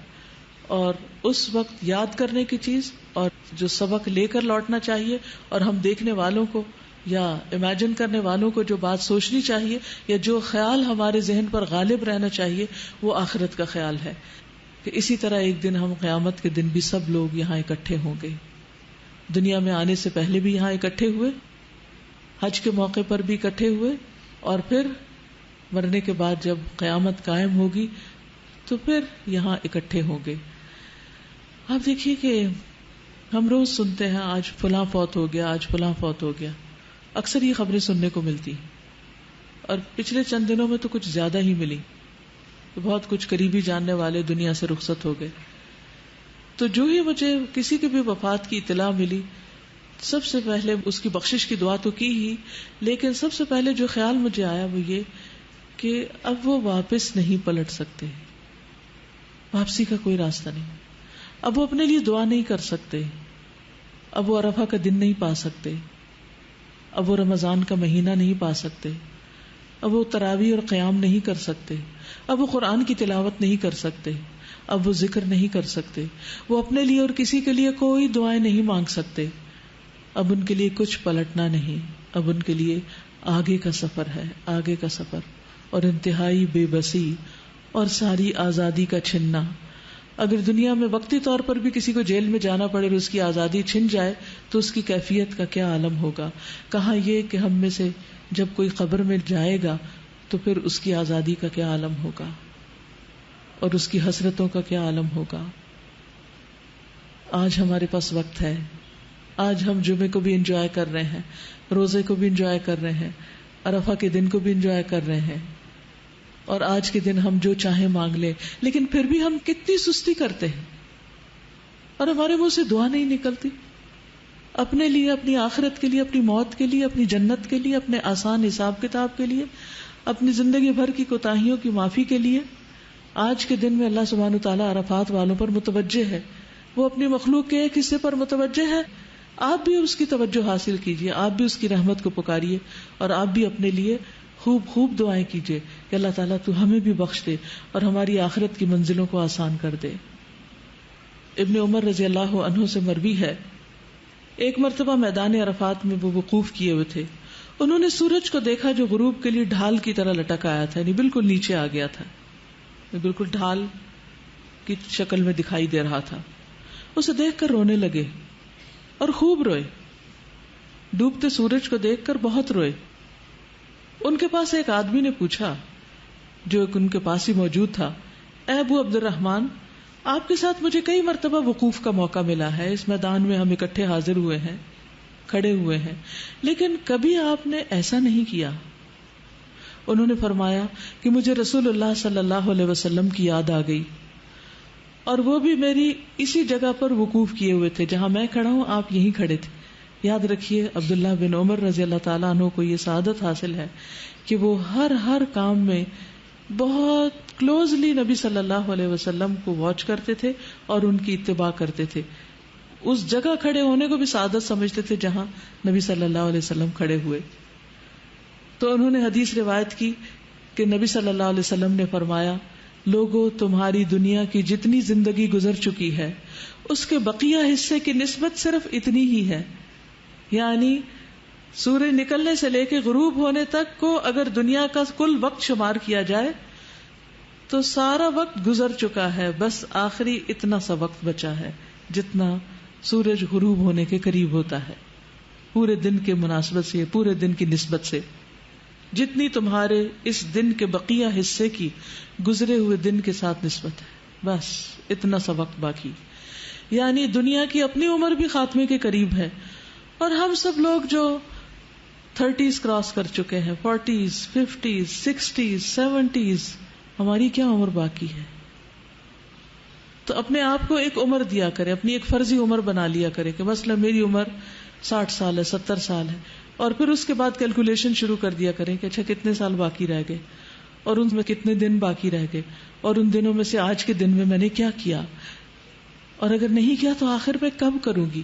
اور اس وقت یاد کرنے کی چیز اور جو سبق لے کر لوٹنا چاہیے، اور ہم دیکھنے والوں کو یا امیجن کرنے والوں کو جو بات سوچنی چاہیے یا جو خیال ہمارے ذہن پر غالب رہنا چاہیے، وہ آخرت کا خیال ہے کہ اسی طرح ایک دن ہم قیامت کے دن بھی سب لوگ یہاں اکٹھے ہوں گے. دنیا میں آنے سے پہلے بھی یہاں اکٹھے ہوئے، حج کے موقع پر بھی اکٹھے ہوئے، اور پھر مرنے کے بعد جب قیامت قائم ہوگی تو پھر یہاں اکٹھے ہوں گے. آپ دیکھیے کہ ہم روز سنتے ہیں آج فلاں فوت ہو گیا، آج فلاں فوت ہو گیا، اکثر یہ خبریں سننے کو ملتی، اور پچھلے چند دنوں میں تو کچھ زیادہ ہی ملی. تو بہت کچھ قریبی جاننے والے دنیا سے رخصت ہو گئے. تو جو ہی مجھے کسی کی بھی وفات کی اطلاع ملی، سب سے پہلے اس کی بخشش کی دعا تو کی ہی، لیکن سب سے پہلے جو خیال مجھے آیا وہ یہ کہ اب وہ واپس نہیں پلٹ سکتے، واپسی کا کوئی راستہ نہیں. اب وہ اپنے لیے دعا نہیں کر سکتے، اب وہ عرفہ کا دن نہیں پا سکتے، اب وہ رمضان کا مہینہ نہیں پا سکتے، اب وہ تراویح اور قیام نہیں کر سکتے، اب وہ قرآن کی تلاوت نہیں کر سکتے، اب وہ ذکر نہیں کر سکتے، وہ اپنے لیے اور کسی کے لیے کوئی دعائیں نہیں مانگ سکتے. اب ان کے لیے کچھ پلٹنا نہیں، اب ان کے لیے آگے کا سفر ہے، آگے کا سفر، اور انتہائی بے بسی اور ساری آزادی کا چھننا. اگر دنیا میں وقتی طور پر بھی کسی کو جیل میں جانا پڑے اور اس کی آزادی چھن جائے تو اس کی کیفیت کا کیا عالم ہوگا. کہاں یہ کہ ہم میں سے جب کوئی قبر میں جائے گا تو پھر اس کی آزادی کا کیا عالم ہوگا اور اس کی حسرتوں کا کیا عالم ہوگا. آج ہمارے پاس وقت ہے، آج ہم جمعے کو بھی انجوائے کر رہے ہیں، روزے کو بھی انجوائے کر رہے ہیں، عرفہ کے دن کو بھی انجوائے کر رہے ہیں، اور آج کے دن ہم جو چاہیں مانگ لیں. لیکن پھر بھی ہم کتنی سستی کرتے ہیں اور ہمارے منہ سے دعا نہیں نکلتی اپنے لیے، اپنی آخرت کے لیے، اپنی موت کے لیے، اپنی جنت کے لیے، اپنے آسان حساب کتاب کے لیے، اپنی زندگی بھر کی کوتاہیوں کی معافی کے لیے. آج کے دن میں اللہ سبحانہ وتعالیٰ عرفات والوں پر متوجہ ہے، وہ اپنی مخلوق کے ایک حصے پر متوجہ ہے. آپ بھی اس کی توجہ حاصل کیجئے، آپ بھی اس کی رحمت کو پکاریے، اور آپ بھی اپنے لیے خوب خوب دعائیں کیجئے کہ اللہ تعالیٰ تو ہمیں بھی بخش دے اور ہماری آخرت کی منزلوں کو آسان کر دے. ابن عمر رضی اللہ عنہ سے مروی ہے، ایک مرتبہ میدان عرفات میں وہ وقوف کیے ہوئے تھے. انہوں نے سورج کو دیکھا جو غروب کے لیے ڈھال کی طرح لٹک آیا تھا، یعنی بالکل نیچے آ گیا تھا، بالکل ڈھال کی شکل میں دکھائی دے رہا تھا. اسے دیکھ کر رونے لگے اور خوب روئے، ڈوبتے سورج کو دیکھ کر بہت روئے. ان کے پاس ایک آدمی نے پوچھا جو ان کے پاس ہی موجود تھا، اے ابو عبد الرحمن، آپ کے ساتھ مجھے کئی مرتبہ وقوف کا موقع ملا ہے، اس میدان میں ہم اکٹھے حاضر ہوئے ہیں، کھڑے ہوئے ہیں، لیکن کبھی آپ نے ایسا نہیں کیا. انہوں نے فرمایا کہ مجھے رسول اللہ صلی اللہ علیہ وسلم کی یاد آ گئی، اور وہ بھی میری اسی جگہ پر وقوف کیے ہوئے تھے جہاں میں کھڑا ہوں، آپ یہیں کھڑے تھے. یاد رکھیے عبداللہ بن عمر رضی اللہ تعالیٰ عنہ کو یہ سعادت حاصل ہے کہ وہ ہر کام میں بہت کلوزلی نبی صلی اللہ علیہ وسلم کو واچ کرتے تھے اور ان کی اتباع کرتے تھے. اس جگہ کھڑے ہونے کو بھی سعادت سمجھتے تھے جہاں نبی صلی اللہ علیہ وسلم کھڑے ہوئے. تو انہوں نے حدیث روایت کی کہ نبی صلی اللہ علیہ وسلم نے فرمایا، لوگو تمہاری دنیا کی جتنی زندگی گزر چکی ہے اس کے بقیہ حصے کی نسبت صرف اتنی ہی ہے. یعنی سورج نکلنے سے لے کے غروب ہونے تک کو اگر دنیا کا کل وقت شمار کیا جائے تو سارا وقت گزر چکا ہے، بس آخری اتنا سا وقت بچا ہے جتنا سورج غروب ہونے کے قریب ہوتا ہے. پورے دن کے مناسبت سے، پورے دن کی نسبت سے جتنی تمہارے اس دن کے بقیہ حصے کی گزرے ہوئے دن کے ساتھ نسبت ہے، بس اتنا سا وقت باقی. یعنی دنیا کی اپنی عمر بھی خاتمے کے قریب ہے، اور ہم سب لوگ جو 30s کراس کر چکے ہیں، 40s 50s 60s 70s، ہماری کیا عمر باقی ہے؟ تو اپنے آپ کو ایک عمر دیا کرے، اپنی ایک فرضی عمر بنا لیا کرے کہ مثلا میری عمر 60 سال ہے، 70 سال ہے، اور پھر اس کے بعد کیلکولیشن شروع کر دیا کریں کہ اچھا کتنے سال باقی رہ گئے اور ان میں کتنے دن باقی رہ گئے اور ان دنوں میں سے آج کے دن میں نے کیا کیا، اور اگر نہیں کیا تو آخر میں کب کروں گی،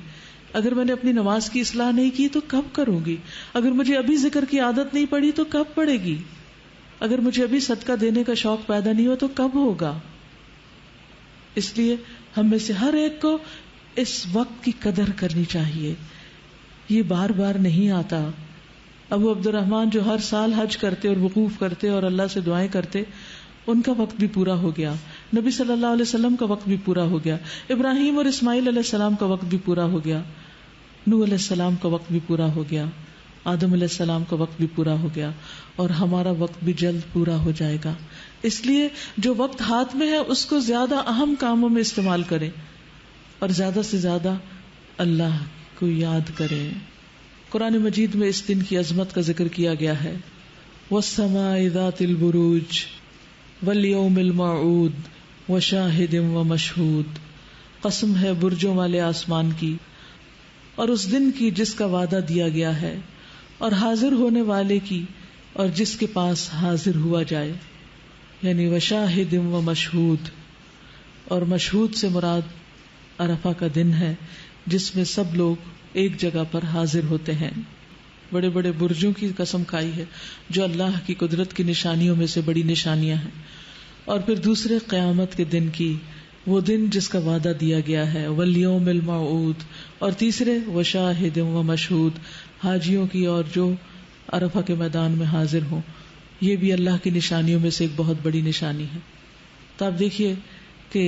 اگر میں نے اپنی نماز کی اصلاح نہیں کی تو کب کروں گی، اگر مجھے ابھی ذکر کی عادت نہیں پڑی تو کب پڑے گی، اگر مجھے ابھی صدقہ دینے کا شوق پیدا نہیں ہوا تو کب ہوگا. اس لیے ہم میں سے ہر ایک کو اس وقت کی قدر کرنی چاہیے. یہ بار بار نہیں آتا. ابو عبد الرحمن جو ہر سال حج کرتے اور وقوف کرتے اور اللہ سے دعائیں کرتے، ان کا وقت بھی پورا ہو گیا. نبی صلی اللہ علیہ وسلم کا وقت بھی پورا ہو گیا. ابراہیم اور اسماعیل علیہ السلام کا وقت بھی پورا ہو گیا. نوح علیہ السلام کا وقت بھی پورا ہو گیا. آدم علیہ السلام کا وقت بھی پورا ہو گیا. اور ہمارا وقت بھی جلد پورا ہو جائے گا. اس لیے جو وقت ہاتھ میں ہے اس کو زیادہ اہم کاموں میں استعمال کریں اور زیادہ سے زیادہ اللہ کو یاد کریں. قرآن مجید میں اس دن کی عظمت کا ذکر کیا گیا ہے. وَالسَّمَاءِ ذَاتِ الْبُرُوجِ وَالْيَوْمِ الْمَوْعُودِ وَشَاهِدٍ وَمَشْهُودٍ. قسم ہے برجوں والے آسمان کی اور اس دن کی جس کا وعدہ دیا گیا ہے، اور حاضر ہونے والے کی اور جس کے پاس حاضر ہوا جائے. یعنی وَشَاهِدٍ وَمَشْهُودٍ. اور مشہود سے مراد عرفہ کا دن ہے جس میں سب لوگ ایک جگہ پر حاضر ہوتے ہیں. بڑے بڑے برجوں کی قسم کھائی ہے جو اللہ کی قدرت کی نشانیوں میں سے بڑی نشانیاں ہیں. اور پھر دوسرے قیامت کے دن کی، وہ دن جس کا وعدہ دیا گیا ہے، والیوم الموعود. اور تیسرے وشاہد ومشہود، حاجیوں کی اور جو عرفہ کے میدان میں حاضر ہوں. یہ بھی اللہ کی نشانیوں میں سے ایک بہت بڑی نشانی ہے. تو آپ دیکھیے کہ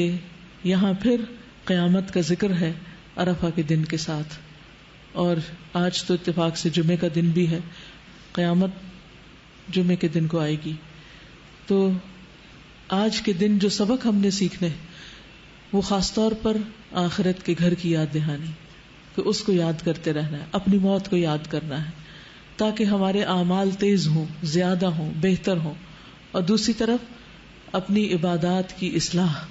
یہاں پھر قیامت کا ذکر ہے عرفہ کے دن کے ساتھ. اور آج تو اتفاق سے جمعے کا دن بھی ہے، قیامت جمعے کے دن کو آئے گی. تو آج کے دن جو سبق ہم نے سیکھنے وہ خاص طور پر آخرت کے گھر کی یاد دہانی، کہ اس کو یاد کرتے رہنا ہے، اپنی موت کو یاد کرنا ہے تاکہ ہمارے اعمال تیز ہوں، زیادہ ہوں، بہتر ہوں. اور دوسری طرف اپنی عبادات کی اصلاح،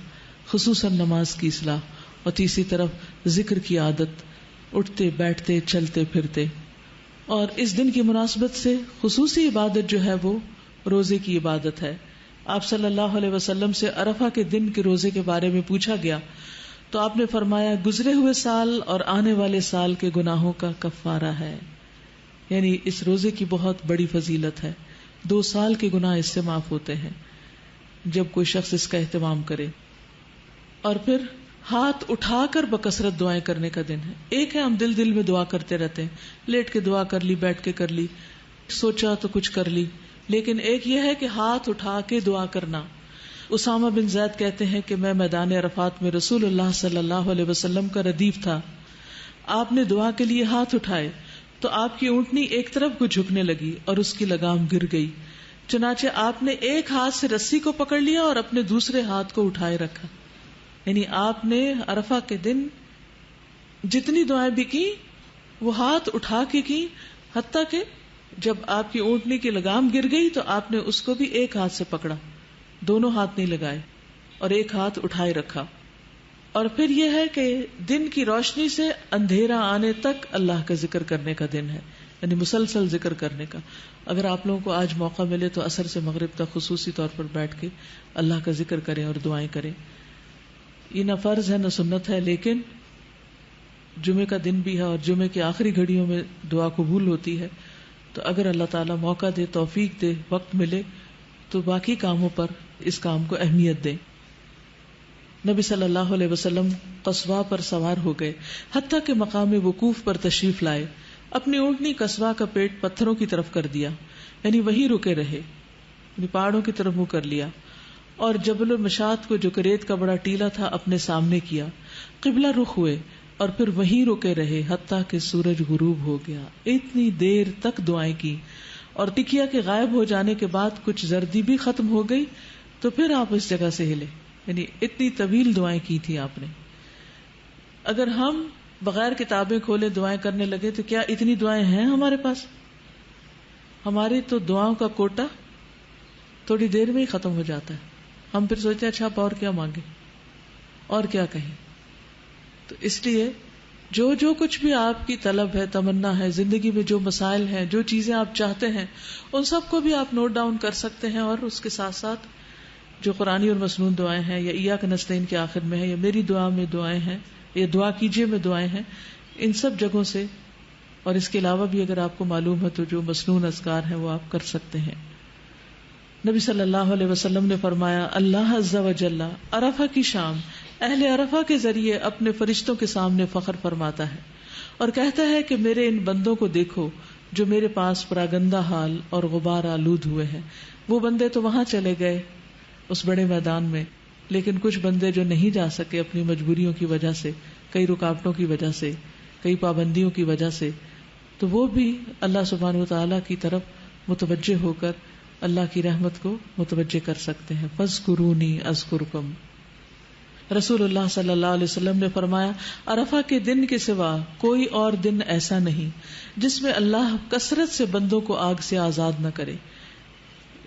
خصوصاً نماز کی اصلاح. اور تیسری طرف ذکر کی عادت، اٹھتے بیٹھتے چلتے پھرتے. اور اس دن کی مناسبت سے خصوصی عبادت جو ہے وہ روزے کی عبادت ہے. آپ صلی اللہ علیہ وسلم سے عرفہ کے دن کے روزے کے بارے میں پوچھا گیا تو آپ نے فرمایا گزرے ہوئے سال اور آنے والے سال کے گناہوں کا کفارہ ہے. یعنی اس روزے کی بہت بڑی فضیلت ہے. 2 سال کے گناہ اس سے معاف ہوتے ہیں جب کوئی شخص اس کا اہتمام کرے. اور پھر ہاتھ اٹھا کر بکثرت دعائیں کرنے کا دن ہے. ایک ہے ہم دل میں دعا کرتے رہتے ہیں، لیٹ کے دعا کر لی، بیٹھ کے کر لی، سوچا تو کچھ کر لی. لیکن ایک یہ ہے کہ ہاتھ اٹھا کے دعا کرنا. اسامہ بن زید کہتے ہیں کہ میں میدان عرفات میں رسول اللہ صلی اللہ علیہ وسلم کا ردیف تھا. آپ نے دعا کے لیے ہاتھ اٹھائے تو آپ کی اونٹنی ایک طرف کو جھکنے لگی اور اس کی لگام گر گئی. چنانچہ آپ نے ایک ہاتھ سے رسی کو پکڑ لیا اور اپنے دوسرے ہاتھ کو اٹھائے رکھا. یعنی آپ نے عرفہ کے دن جتنی دعائیں بھی کی وہ ہاتھ اٹھا کے کی، حتیٰ کہ جب آپ کی اونٹنی کی لگام گر گئی تو آپ نے اس کو بھی ایک ہاتھ سے پکڑا، دونوں ہاتھ نہیں لگائے، اور ایک ہاتھ اٹھائے رکھا. اور پھر یہ ہے کہ دن کی روشنی سے اندھیرا آنے تک اللہ کا ذکر کرنے کا دن ہے، یعنی مسلسل ذکر کرنے کا. اگر آپ لوگوں کو آج موقع ملے تو عصر سے مغرب تک خصوصی طور پر بیٹھ کے اللہ کا ذکر کریں اور دعائیں کریں. یہ نہ فرض ہے نہ سنت ہے، لیکن جمعے کا دن بھی ہے اور جمعے کی آخری گھڑیوں میں دعا قبول ہوتی ہے. تو اگر اللہ تعالیٰ موقع دے، توفیق دے، وقت ملے تو باقی کاموں پر اس کام کو اہمیت دیں. نبی صلی اللہ علیہ وسلم قصواء پر سوار ہو گئے، حتیٰ کہ مقام وقوف پر تشریف لائے. اپنی اونٹنی قصواء کا پیٹ پتھروں کی طرف کر دیا، یعنی وہیں رکے رہے، یعنی پہاڑوں کی طرف منہ کر لیا. اور جبل المشات کو جو ریت کا بڑا ٹیلا تھا اپنے سامنے کیا، قبلہ رخ ہوئے اور پھر وہیں رکے رہے حتیٰ کہ سورج غروب ہو گیا. اتنی دیر تک دعائیں کی، اور ٹکیا کے غائب ہو جانے کے بعد کچھ زردی بھی ختم ہو گئی تو پھر آپ اس جگہ سے ہلے. یعنی اتنی طویل دعائیں کی تھی آپ نے. اگر ہم بغیر کتابیں کھولے دعائیں کرنے لگے تو کیا اتنی دعائیں ہیں ہمارے پاس؟ ہماری تو دعاؤں کا کوٹا تھوڑی دیر میں ہی ختم ہو جاتا ہے. ہم پھر سوچتے ہیں اچھا آپ اور کیا مانگے اور کیا کہیں. تو اس لیے جو کچھ بھی آپ کی طلب ہے، تمنا ہے، زندگی میں جو مسائل ہیں، جو چیزیں آپ چاہتے ہیں، ان سب کو بھی آپ نوٹ ڈاؤن کر سکتے ہیں، اور اس کے ساتھ ساتھ جو قرآنی اور مسنون دعائیں ہیں، یا ایاک نستعین کے آخر میں ہے، یا میری دعا میں دعائیں ہیں، یا دعا کیجیے میں دعائیں ہیں، ان سب جگہوں سے، اور اس کے علاوہ بھی اگر آپ کو معلوم ہے تو جو مسنون اذکار ہیں وہ آپ کر سکتے ہیں۔ نبی صلی اللہ علیہ وسلم نے فرمایا، اللہ عز و جل عرفہ کی شام اہل عرفہ کے ذریعے اپنے فرشتوں کے سامنے فخر فرماتا ہے اور کہتا ہے کہ میرے ان بندوں کو دیکھو جو میرے پاس پراگندہ حال اور غبار آلود ہوئے ہیں۔ وہ بندے تو وہاں چلے گئے اس بڑے میدان میں، لیکن کچھ بندے جو نہیں جا سکے اپنی مجبوریوں کی وجہ سے، کئی رکاوٹوں کی وجہ سے، کئی پابندیوں کی وجہ سے، تو وہ بھی اللہ سبحانہ وتعالی کی طرف متوجہ ہو کر اللہ کی رحمت کو متوجہ کر سکتے ہیں۔ فاذکرونی اذکرکم۔ رسول اللہ صلی اللہ علیہ وسلم نے فرمایا، عرفہ کے دن کے سوا کوئی اور دن ایسا نہیں جس میں اللہ کثرت سے بندوں کو آگ سے آزاد نہ کرے،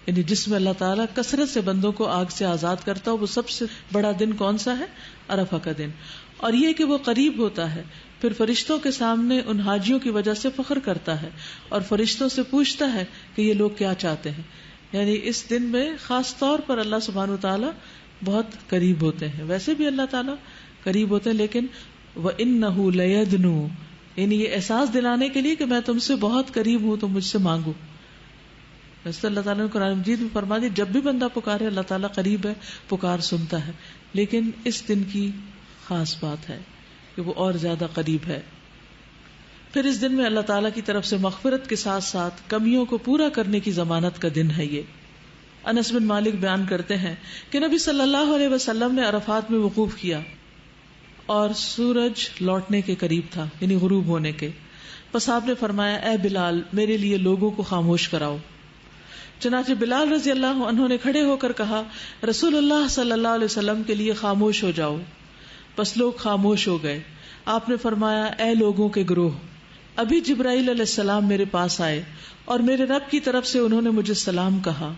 یعنی جس میں اللہ تعالیٰ کثرت سے بندوں کو آگ سے آزاد کرتا ہو۔ وہ سب سے بڑا دن کون سا ہے؟ عرفہ کا دن، اور یہ کہ وہ قریب ہوتا ہے، پھر فرشتوں کے سامنے ان حاجیوں کی وجہ سے فخر کرتا ہے اور فرشتوں سے پوچھتا ہے کہ یہ لوگ کیا چاہتے ہیں۔ یعنی اس دن میں خاص طور پر اللہ سبحانہ وتعالیٰ بہت قریب ہوتے ہیں، ویسے بھی اللہ تعالیٰ قریب ہوتے ہیں، لیکن وَإِنَّهُ لَيَدْنُو، یعنی یہ احساس دلانے کے لیے کہ میں تم سے بہت قریب ہوں، تم مجھ سے مانگو۔ ویسے اللہ تعالیٰ نے قرآن مجید میں فرما دی جب بھی بندہ پکارے اللہ تعالیٰ قریب ہے، پکار سنتا ہے، لیکن اس دن کی خاص بات ہے کہ وہ اور زیادہ قریب ہے۔ پھر اس دن میں اللہ تعالیٰ کی طرف سے مغفرت کے ساتھ ساتھ کمیوں کو پورا کرنے کی ضمانت کا دن ہے یہ۔ انس بن مالک بیان کرتے ہیں کہ نبی صلی اللہ علیہ وسلم نے عرفات میں وقوف کیا اور سورج لوٹنے کے قریب تھا، یعنی غروب ہونے کے۔ پس آپ نے فرمایا، اے بلال میرے لیے لوگوں کو خاموش کراؤ۔ چنانچہ بلال رضی اللہ عنہ نے کھڑے ہو کر کہا، رسول اللہ صلی اللہ علیہ وسلم کے لیے خاموش ہو جاؤ۔ پس لوگ خاموش ہو گئے۔ آپ نے فرمایا، اے لوگوں کے گروہ، ابھی جبرائیل علیہ السلام میرے پاس آئے اور میرے رب کی طرف سے انہوں نے مجھے سلام کہا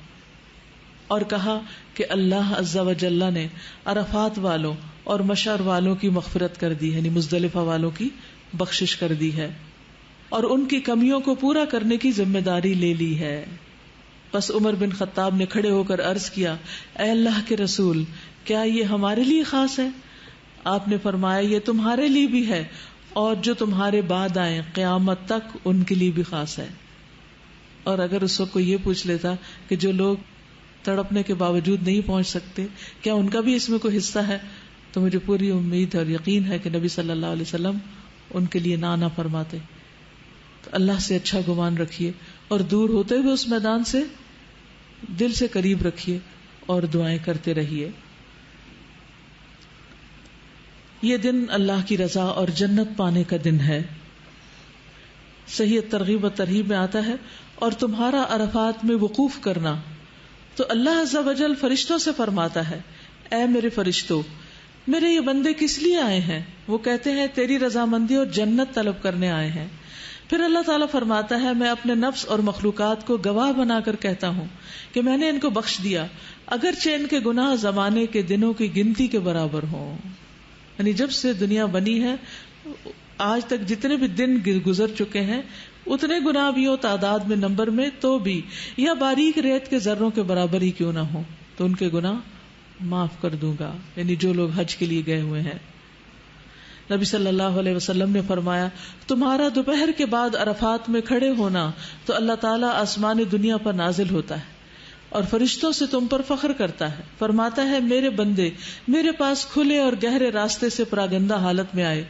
اور کہا کہ اللہ عز و جل نے عرفات والوں اور مشعر والوں کی مغفرت کر دی، یعنی مزدلفہ والوں کی بخشش کر دی ہے اور ان کی کمیوں کو پورا کرنے کی ذمہ داری لے لی ہے۔ پس عمر بن خطاب نے کھڑے ہو کر عرض کیا، اے اللہ کے رسول، کیا یہ ہمارے لیے خاص ہے؟ آپ نے فرمایا، یہ تمہارے لیے بھی ہے اور جو تمہارے بعد آئیں قیامت تک ان کے لیے بھی خاص ہے۔ اور اگر اس وقت کوئی یہ پوچھ لیتا کہ جو لوگ تڑپنے کے باوجود نہیں پہنچ سکتے، کیا ان کا بھی اس میں کوئی حصہ ہے، تو مجھے پوری امید اور یقین ہے کہ نبی صلی اللہ علیہ وسلم ان کے لیے نہ فرماتے۔ تو اللہ سے اچھا گمان رکھیے اور دور ہوتے ہوئے اس میدان سے دل سے قریب رکھیے اور دعائیں کرتے رہیے۔ یہ دن اللہ کی رضا اور جنت پانے کا دن ہے۔ صحیح ترغیب و ترہیب میں آتا ہے، اور تمہارا عرفات میں وقوف کرنا، تو اللہ عز و جل فرشتوں سے فرماتا ہے، اے میرے فرشتوں، میرے یہ بندے کس لیے آئے ہیں؟ وہ کہتے ہیں تیری رضامندی اور جنت طلب کرنے آئے ہیں۔ پھر اللہ تعالیٰ فرماتا ہے، میں اپنے نفس اور مخلوقات کو گواہ بنا کر کہتا ہوں کہ میں نے ان کو بخش دیا، اگرچہ ان کے گناہ زمانے کے دنوں کی گنتی کے برابر ہوں۔ یعنی جب سے دنیا بنی ہے آج تک جتنے بھی دن گزر چکے ہیں، اتنے گناہ بھی ہو تعداد میں، نمبر میں، تو بھی یا باریک ریت کے ذروں کے برابر ہی کیوں نہ ہو، تو ان کے گناہ معاف کر دوں گا، یعنی جو لوگ حج کے لیے گئے ہوئے ہیں۔ نبی صلی اللہ علیہ وسلم نے فرمایا، تمہارا دوپہر کے بعد عرفات میں کھڑے ہونا تو اللہ تعالیٰ آسمان دنیا پر نازل ہوتا ہے اور فرشتوں سے تم پر فخر کرتا ہے، فرماتا ہے میرے بندے میرے پاس کھلے اور گہرے راستے سے پراگندہ حالت میں آئے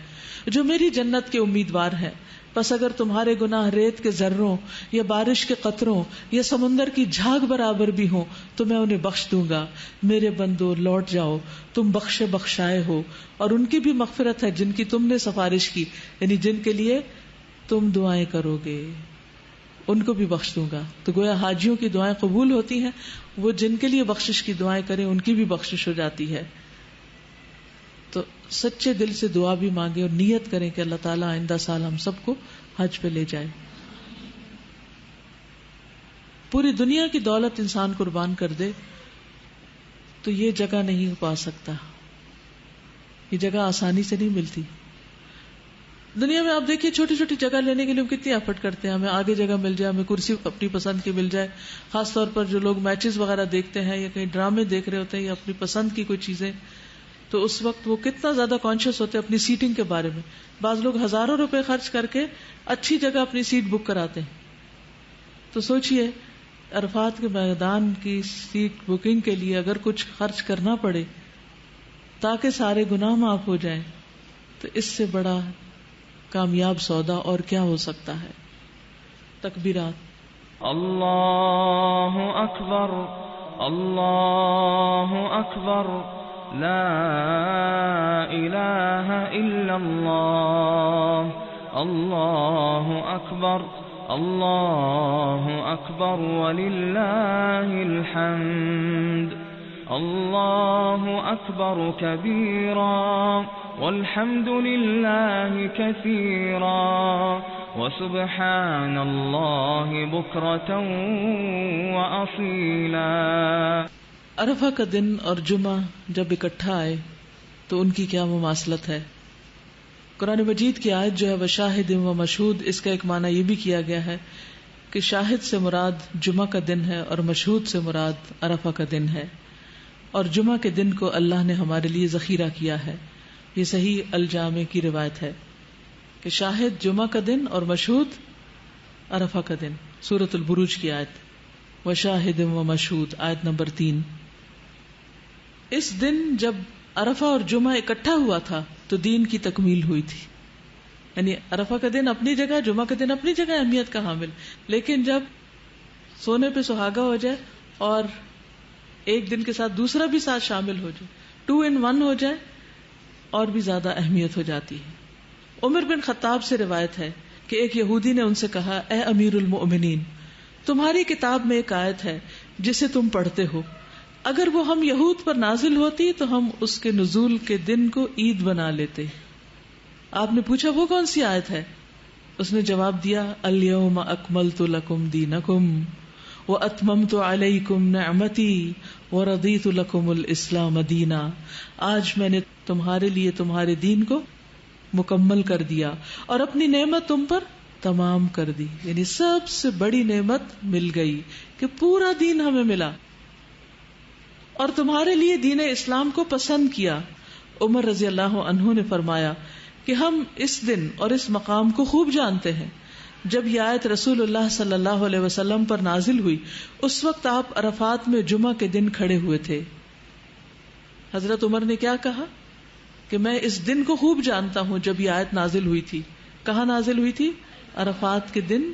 جو میری جنت کے امیدوار ہیں، پس اگر تمہارے گناہ ریت کے ذروں یا بارش کے قطروں یا سمندر کی جھاگ برابر بھی ہوں تو میں انہیں بخش دوں گا۔ میرے بندو لوٹ جاؤ، تم بخشے بخشائے ہو، اور ان کی بھی مغفرت ہے جن کی تم نے سفارش کی، یعنی جن کے لیے تم دعائیں کرو گے ان کو بھی بخش دوں گا۔ تو گویا حاجیوں کی دعائیں قبول ہوتی ہیں، وہ جن کے لیے بخشش کی دعائیں کریں ان کی بھی بخشش ہو جاتی ہے۔ تو سچے دل سے دعا بھی مانگے اور نیت کریں کہ اللہ تعالیٰ آئندہ سال ہم سب کو حج پہ لے جائے۔ پوری دنیا کی دولت انسان قربان کر دے تو یہ جگہ نہیں پا سکتا، یہ جگہ آسانی سے نہیں ملتی۔ دنیا میں آپ دیکھیے چھوٹی چھوٹی جگہ لینے کے لیے ہم کتنی ایفرٹ کرتے ہیں، ہمیں آگے جگہ مل جائے، ہمیں کرسی اپنی پسند کی مل جائے. خاص طور پر جو لوگ میچز وغیرہ دیکھتے ہیں یا کہیں ڈرامے دیکھ رہے ہوتے ہیں یا اپنی پسند کی کوئی چیزیں، تو اس وقت وہ کتنا زیادہ کانشیس ہوتے ہیں اپنی سیٹنگ کے بارے میں. بعض لوگ ہزاروں روپے خرچ کر کے اچھی جگہ اپنی سیٹ بک کراتے ہیں. تو سوچئے عرفات کے میدان کی سیٹ بکنگ کے لیے اگر کچھ خرچ کرنا پڑے تاکہ سارے گناہ معاف ہو جائیں، تو اس سے بڑا کامیاب سودا اور کیا ہو سکتا ہے. تکبیرات.
اللہ اکبر اللہ اکبر لا الہ الا اللہ اللہ اکبر اللہ اکبر وللہ الحمد اللہ اکبر کبیرا والحمد للہ کثیرا وسبحان اللہ بکرۃ واصیلا.
عرفہ کا دن اور جمعہ جب اکٹھا آئے تو ان کی کیا مماثلت ہے. قرآن مجید کی آیت جو ہے وشاہد و مشہود، اس کا ایک معنی یہ بھی کیا گیا ہے کہ شاہد سے مراد جمعہ کا دن ہے اور مشہود سے مراد عرفہ کا دن ہے. اور جمعہ کے دن کو اللہ نے ہمارے لیے ذخیرہ کیا ہے. یہ صحیح الجامع کی روایت ہے کہ شاہد جمعہ کا دن اور مشہود عرفہ کا دن. سورۃ البروج کی آیت وشاہد و مشہود آیت نمبر 3. اس دن جب عرفہ اور جمعہ اکٹھا ہوا تھا تو دین کی تکمیل ہوئی تھی. یعنی عرفہ کا دن اپنی جگہ، جمعہ کا دن اپنی جگہ اہمیت کا حامل، لیکن جب سونے پہ سہاگا ہو جائے اور ایک دن کے ساتھ دوسرا بھی ساتھ شامل ہو جائے، 2 in 1 ہو جائے، اور بھی زیادہ اہمیت ہو جاتی ہے. عمر بن خطاب سے روایت ہے کہ ایک یہودی نے ان سے کہا، اے امیر المؤمنین، تمہاری کتاب میں ایک آیت ہے جسے تم پڑھتے ہو، اگر وہ ہم یہود پر نازل ہوتی تو ہم اس کے نزول کے دن کو عید بنا لیتے. آپ نے پوچھا وہ کون سی آیت ہے؟ اس نے جواب دیا، الیوم اکملت لکم دینکم واتممت علیکم نعمتی ورضیت لکم الاسلام دینا. آج میں نے تمہارے لیے تمہارے دین کو مکمل کر دیا اور اپنی نعمت تم پر تمام کر دی. یعنی سب سے بڑی نعمت مل گئی کہ پورا دین ہمیں ملا، اور تمہارے لیے دین اسلام کو پسند کیا. عمر رضی اللہ عنہ نے فرمایا کہ ہم اس دن اور اس مقام کو خوب جانتے ہیں. جب یہ آیت رسول اللہ صلی اللہ علیہ وسلم پر نازل ہوئی اس وقت آپ عرفات میں جمعہ کے دن کھڑے ہوئے تھے. حضرت عمر نے کیا کہا کہ میں اس دن کو خوب جانتا ہوں جب یہ آیت نازل ہوئی تھی. کہاں نازل ہوئی تھی؟ عرفات کے دن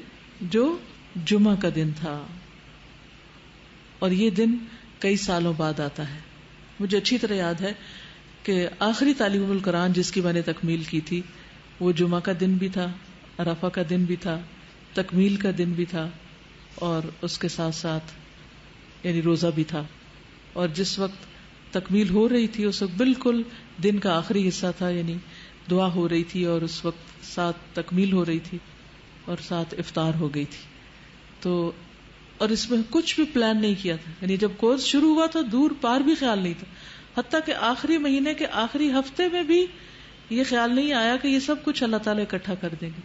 جو جمعہ کا دن تھا. اور یہ دن کئی سالوں بعد آتا ہے. مجھے اچھی طرح یاد ہے کہ آخری تعلیم القرآن جس کی میں نے تکمیل کی تھی وہ جمعہ کا دن بھی تھا، عرفہ کا دن بھی تھا، تکمیل کا دن بھی تھا، اور اس کے ساتھ ساتھ یعنی روزہ بھی تھا. اور جس وقت تکمیل ہو رہی تھی اس وقت بالکل دن کا آخری حصہ تھا، یعنی دعا ہو رہی تھی اور اس وقت ساتھ تکمیل ہو رہی تھی اور ساتھ افطار ہو گئی تھی. تو اور اس میں کچھ بھی پلان نہیں کیا تھا، یعنی جب کورس شروع ہوا تو دور پار بھی خیال نہیں تھا، حتیٰ کہ آخری مہینے کے آخری ہفتے میں بھی یہ خیال نہیں آیا کہ یہ سب کچھ اللہ تعالیٰ اکٹھا کر دیں گے.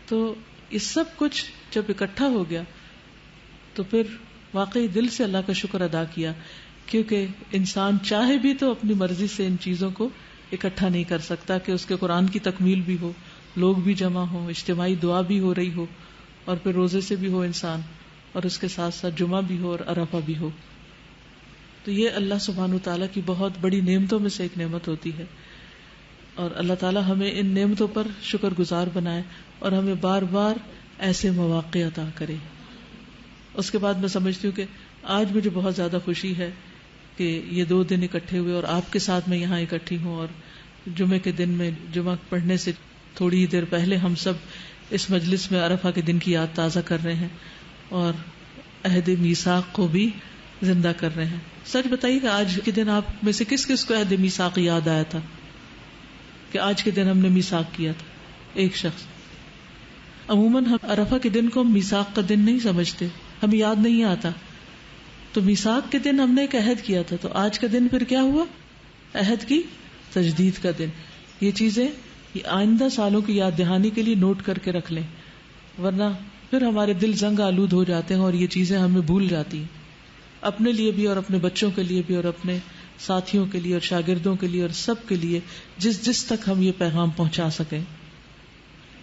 تو یہ سب کچھ جب اکٹھا ہو گیا تو پھر واقعی دل سے اللہ کا شکر ادا کیا، کیونکہ انسان چاہے بھی تو اپنی مرضی سے ان چیزوں کو اکٹھا نہیں کر سکتا کہ اس کے قرآن کی تکمیل بھی ہو، لوگ بھی جمع ہوں، اجتماعی دعا بھی ہو رہی ہو، اور پھر روزے سے بھی ہو انسان، اور اس کے ساتھ ساتھ جمعہ بھی ہو اور عرفہ بھی ہو. تو یہ اللہ سبحانہ وتعالیٰ کی بہت بڑی نعمتوں میں سے ایک نعمت ہوتی ہے، اور اللہ تعالیٰ ہمیں ان نعمتوں پر شکر گزار بنائے اور ہمیں بار بار ایسے مواقع عطا کرے. اس کے بعد میں سمجھتی ہوں کہ آج مجھے بہت زیادہ خوشی ہے کہ یہ 2 دن اکٹھے ہوئے اور آپ کے ساتھ میں یہاں اکٹھی ہوں، اور جمعے کے دن میں جمعہ پڑھنے سے تھوڑی ہی دیر پہلے ہم سب اس مجلس میں عرفہ کے دن کی یاد تازہ کر رہے ہیں اور عہد میثاق کو بھی زندہ کر رہے ہیں. سچ بتائیے کہ آج کے دن آپ میں سے کس کس کو عہد میثاق یاد آیا تھا کہ آج کے دن ہم نے میثاق کیا تھا؟ ایک شخص. عموماً ہم عرفہ کے دن کو میثاق کا دن نہیں سمجھتے، ہمیں یاد نہیں آتا. تو میثاق کے دن ہم نے ایک عہد کیا تھا، تو آج کا دن پھر کیا ہوا؟ عہد کی تجدید کا دن. یہ چیزیں یہ آئندہ سالوں کی یاد دہانی کے لیے نوٹ کر کے رکھ لیں، ورنہ پھر ہمارے دل زنگ آلود ہو جاتے ہیں اور یہ چیزیں ہمیں بھول جاتی ہیں، اپنے لیے بھی اور اپنے بچوں کے لیے بھی اور اپنے ساتھیوں کے لیے اور شاگردوں کے لیے اور سب کے لیے، جس تک ہم یہ پیغام پہنچا سکیں۔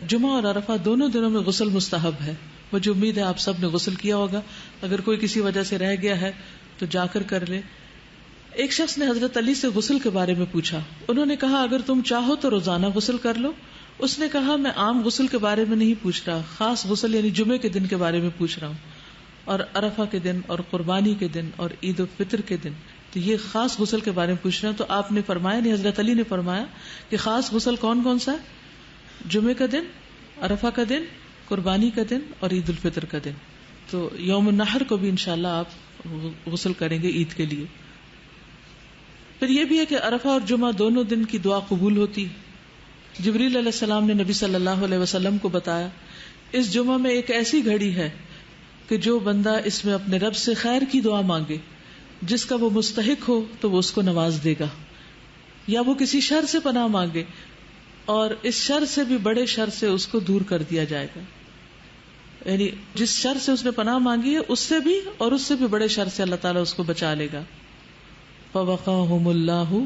جمعہ اور عرفہ دونوں دنوں میں غسل مستحب ہے، مجھے امید ہے آپ سب نے غسل کیا ہوگا، اگر کوئی کسی وجہ سے رہ گیا ہے تو جا کر لے۔ ایک شخص نے حضرت علی سے غسل کے بارے میں پوچھا، انہوں نے کہا اگر تم چاہو تو روزانہ غسل کر لو۔ اس نے کہا میں عام غسل کے بارے میں نہیں پوچھ رہا، خاص غسل یعنی جمعے کے دن کے بارے میں پوچھ رہا ہوں، اور عرفہ کے دن اور قربانی کے دن اور عید الفطر کے دن، تو یہ خاص غسل کے بارے میں پوچھ رہا ہوں۔ تو آپ نے فرمایا، نہیں حضرت علی نے فرمایا کہ خاص غسل کون کون سا ہے؟ جمعے کا دن، عرفہ کا دن، قربانی کا دن اور عید الفطر کا دن۔ تو یوم النحر کو بھی انشاءاللہ آپ غسل کریں گے عید کے لیے۔ پھر یہ بھی ہے کہ عرفہ اور جمعہ دونوں دن کی دعا قبول ہوتی۔ جبریل علیہ السلام نے نبی صلی اللہ علیہ وسلم کو بتایا اس جمعہ میں ایک ایسی گھڑی ہے کہ جو بندہ اس میں اپنے رب سے خیر کی دعا مانگے، جس کا وہ مستحق ہو تو وہ اس کو نواز دے گا، یا وہ کسی شر سے پناہ مانگے اور اس شر سے بھی بڑے شر سے اس کو دور کر دیا جائے گا، یعنی جس شر سے اس نے پناہ مانگی ہے اس سے بھی اور اس سے بھی بڑے شر سے اللہ تعالیٰ اس کو بچا لے گا۔ فَوَقَاهُمُ اللَّهُ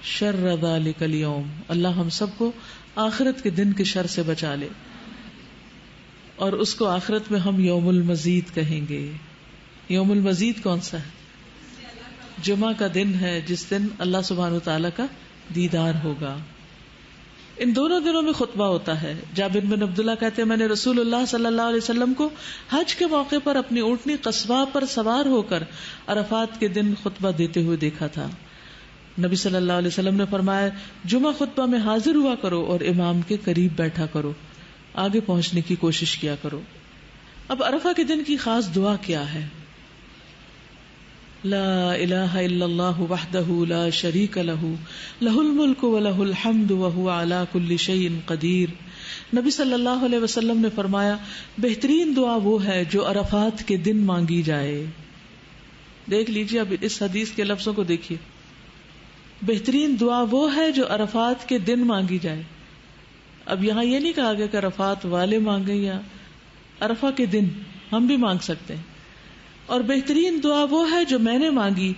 شَرَّ ذَلِكَ الْيَوْمِ، اللہ ہم سب کو آخرت کے دن کے شر سے بچا لے، اور اس کو آخرت میں ہم یوم المزید کہیں گے۔ یوم المزید کون سا ہے؟ جمعہ کا دن ہے، جس دن اللہ سبحانہ وتعالیٰ کا دیدار ہوگا۔ ان دونوں دنوں میں خطبہ ہوتا ہے۔ جابر بن عبداللہ کہتے ہیں میں نے رسول اللہ صلی اللہ علیہ وسلم کو حج کے موقع پر اپنی اونٹنی قصبہ پر سوار ہو کر عرفات کے دن خطبہ دیتے ہوئے دیکھا تھا۔ نبی صلی اللہ علیہ وسلم نے فرمایا جمعہ خطبہ میں حاضر ہوا کرو اور امام کے قریب بیٹھا کرو، آگے پہنچنے کی کوشش کیا کرو۔ اب عرفہ کے دن کی خاص دعا کیا ہے؟ لا الہ الا اللہ وحدہ لا شریک لہ لہ الملک ولہ الحمد وہو علی کل شیء قدیر۔ نبی صلی اللہ علیہ وسلم نے فرمایا بہترین دعا وہ ہے جو عرفات کے دن مانگی جائے۔ دیکھ لیجیے اب اس حدیث کے لفظوں کو دیکھیے، بہترین دعا وہ ہے جو عرفات کے دن مانگی جائے۔ اب یہاں یہ نہیں کہا گیا کہ عرفات والے مانگے، یا عرفہ کے دن ہم بھی مانگ سکتے ہیں۔ اور بہترین دعا وہ ہے جو میں نے مانگی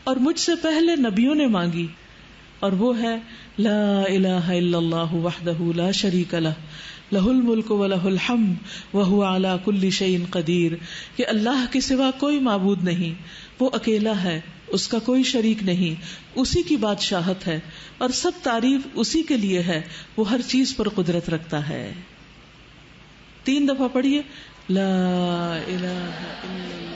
اور مجھ سے پہلے نبیوں نے مانگی، اور وہ ہے لا الہ الا اللہ وحدہ لا شریک لہ لہ الملک ولہ الحمد وہو علی کل شیء قدیر، کہ اللہ کے سوا کوئی معبود نہیں، وہ اکیلا ہے، اس کا کوئی شریک نہیں، اسی کی بادشاہت ہے اور سب تعریف اسی کے لیے ہے، وہ ہر چیز پر قدرت رکھتا ہے۔ 3 دفعہ پڑھیے لا الہ الا اللہ۔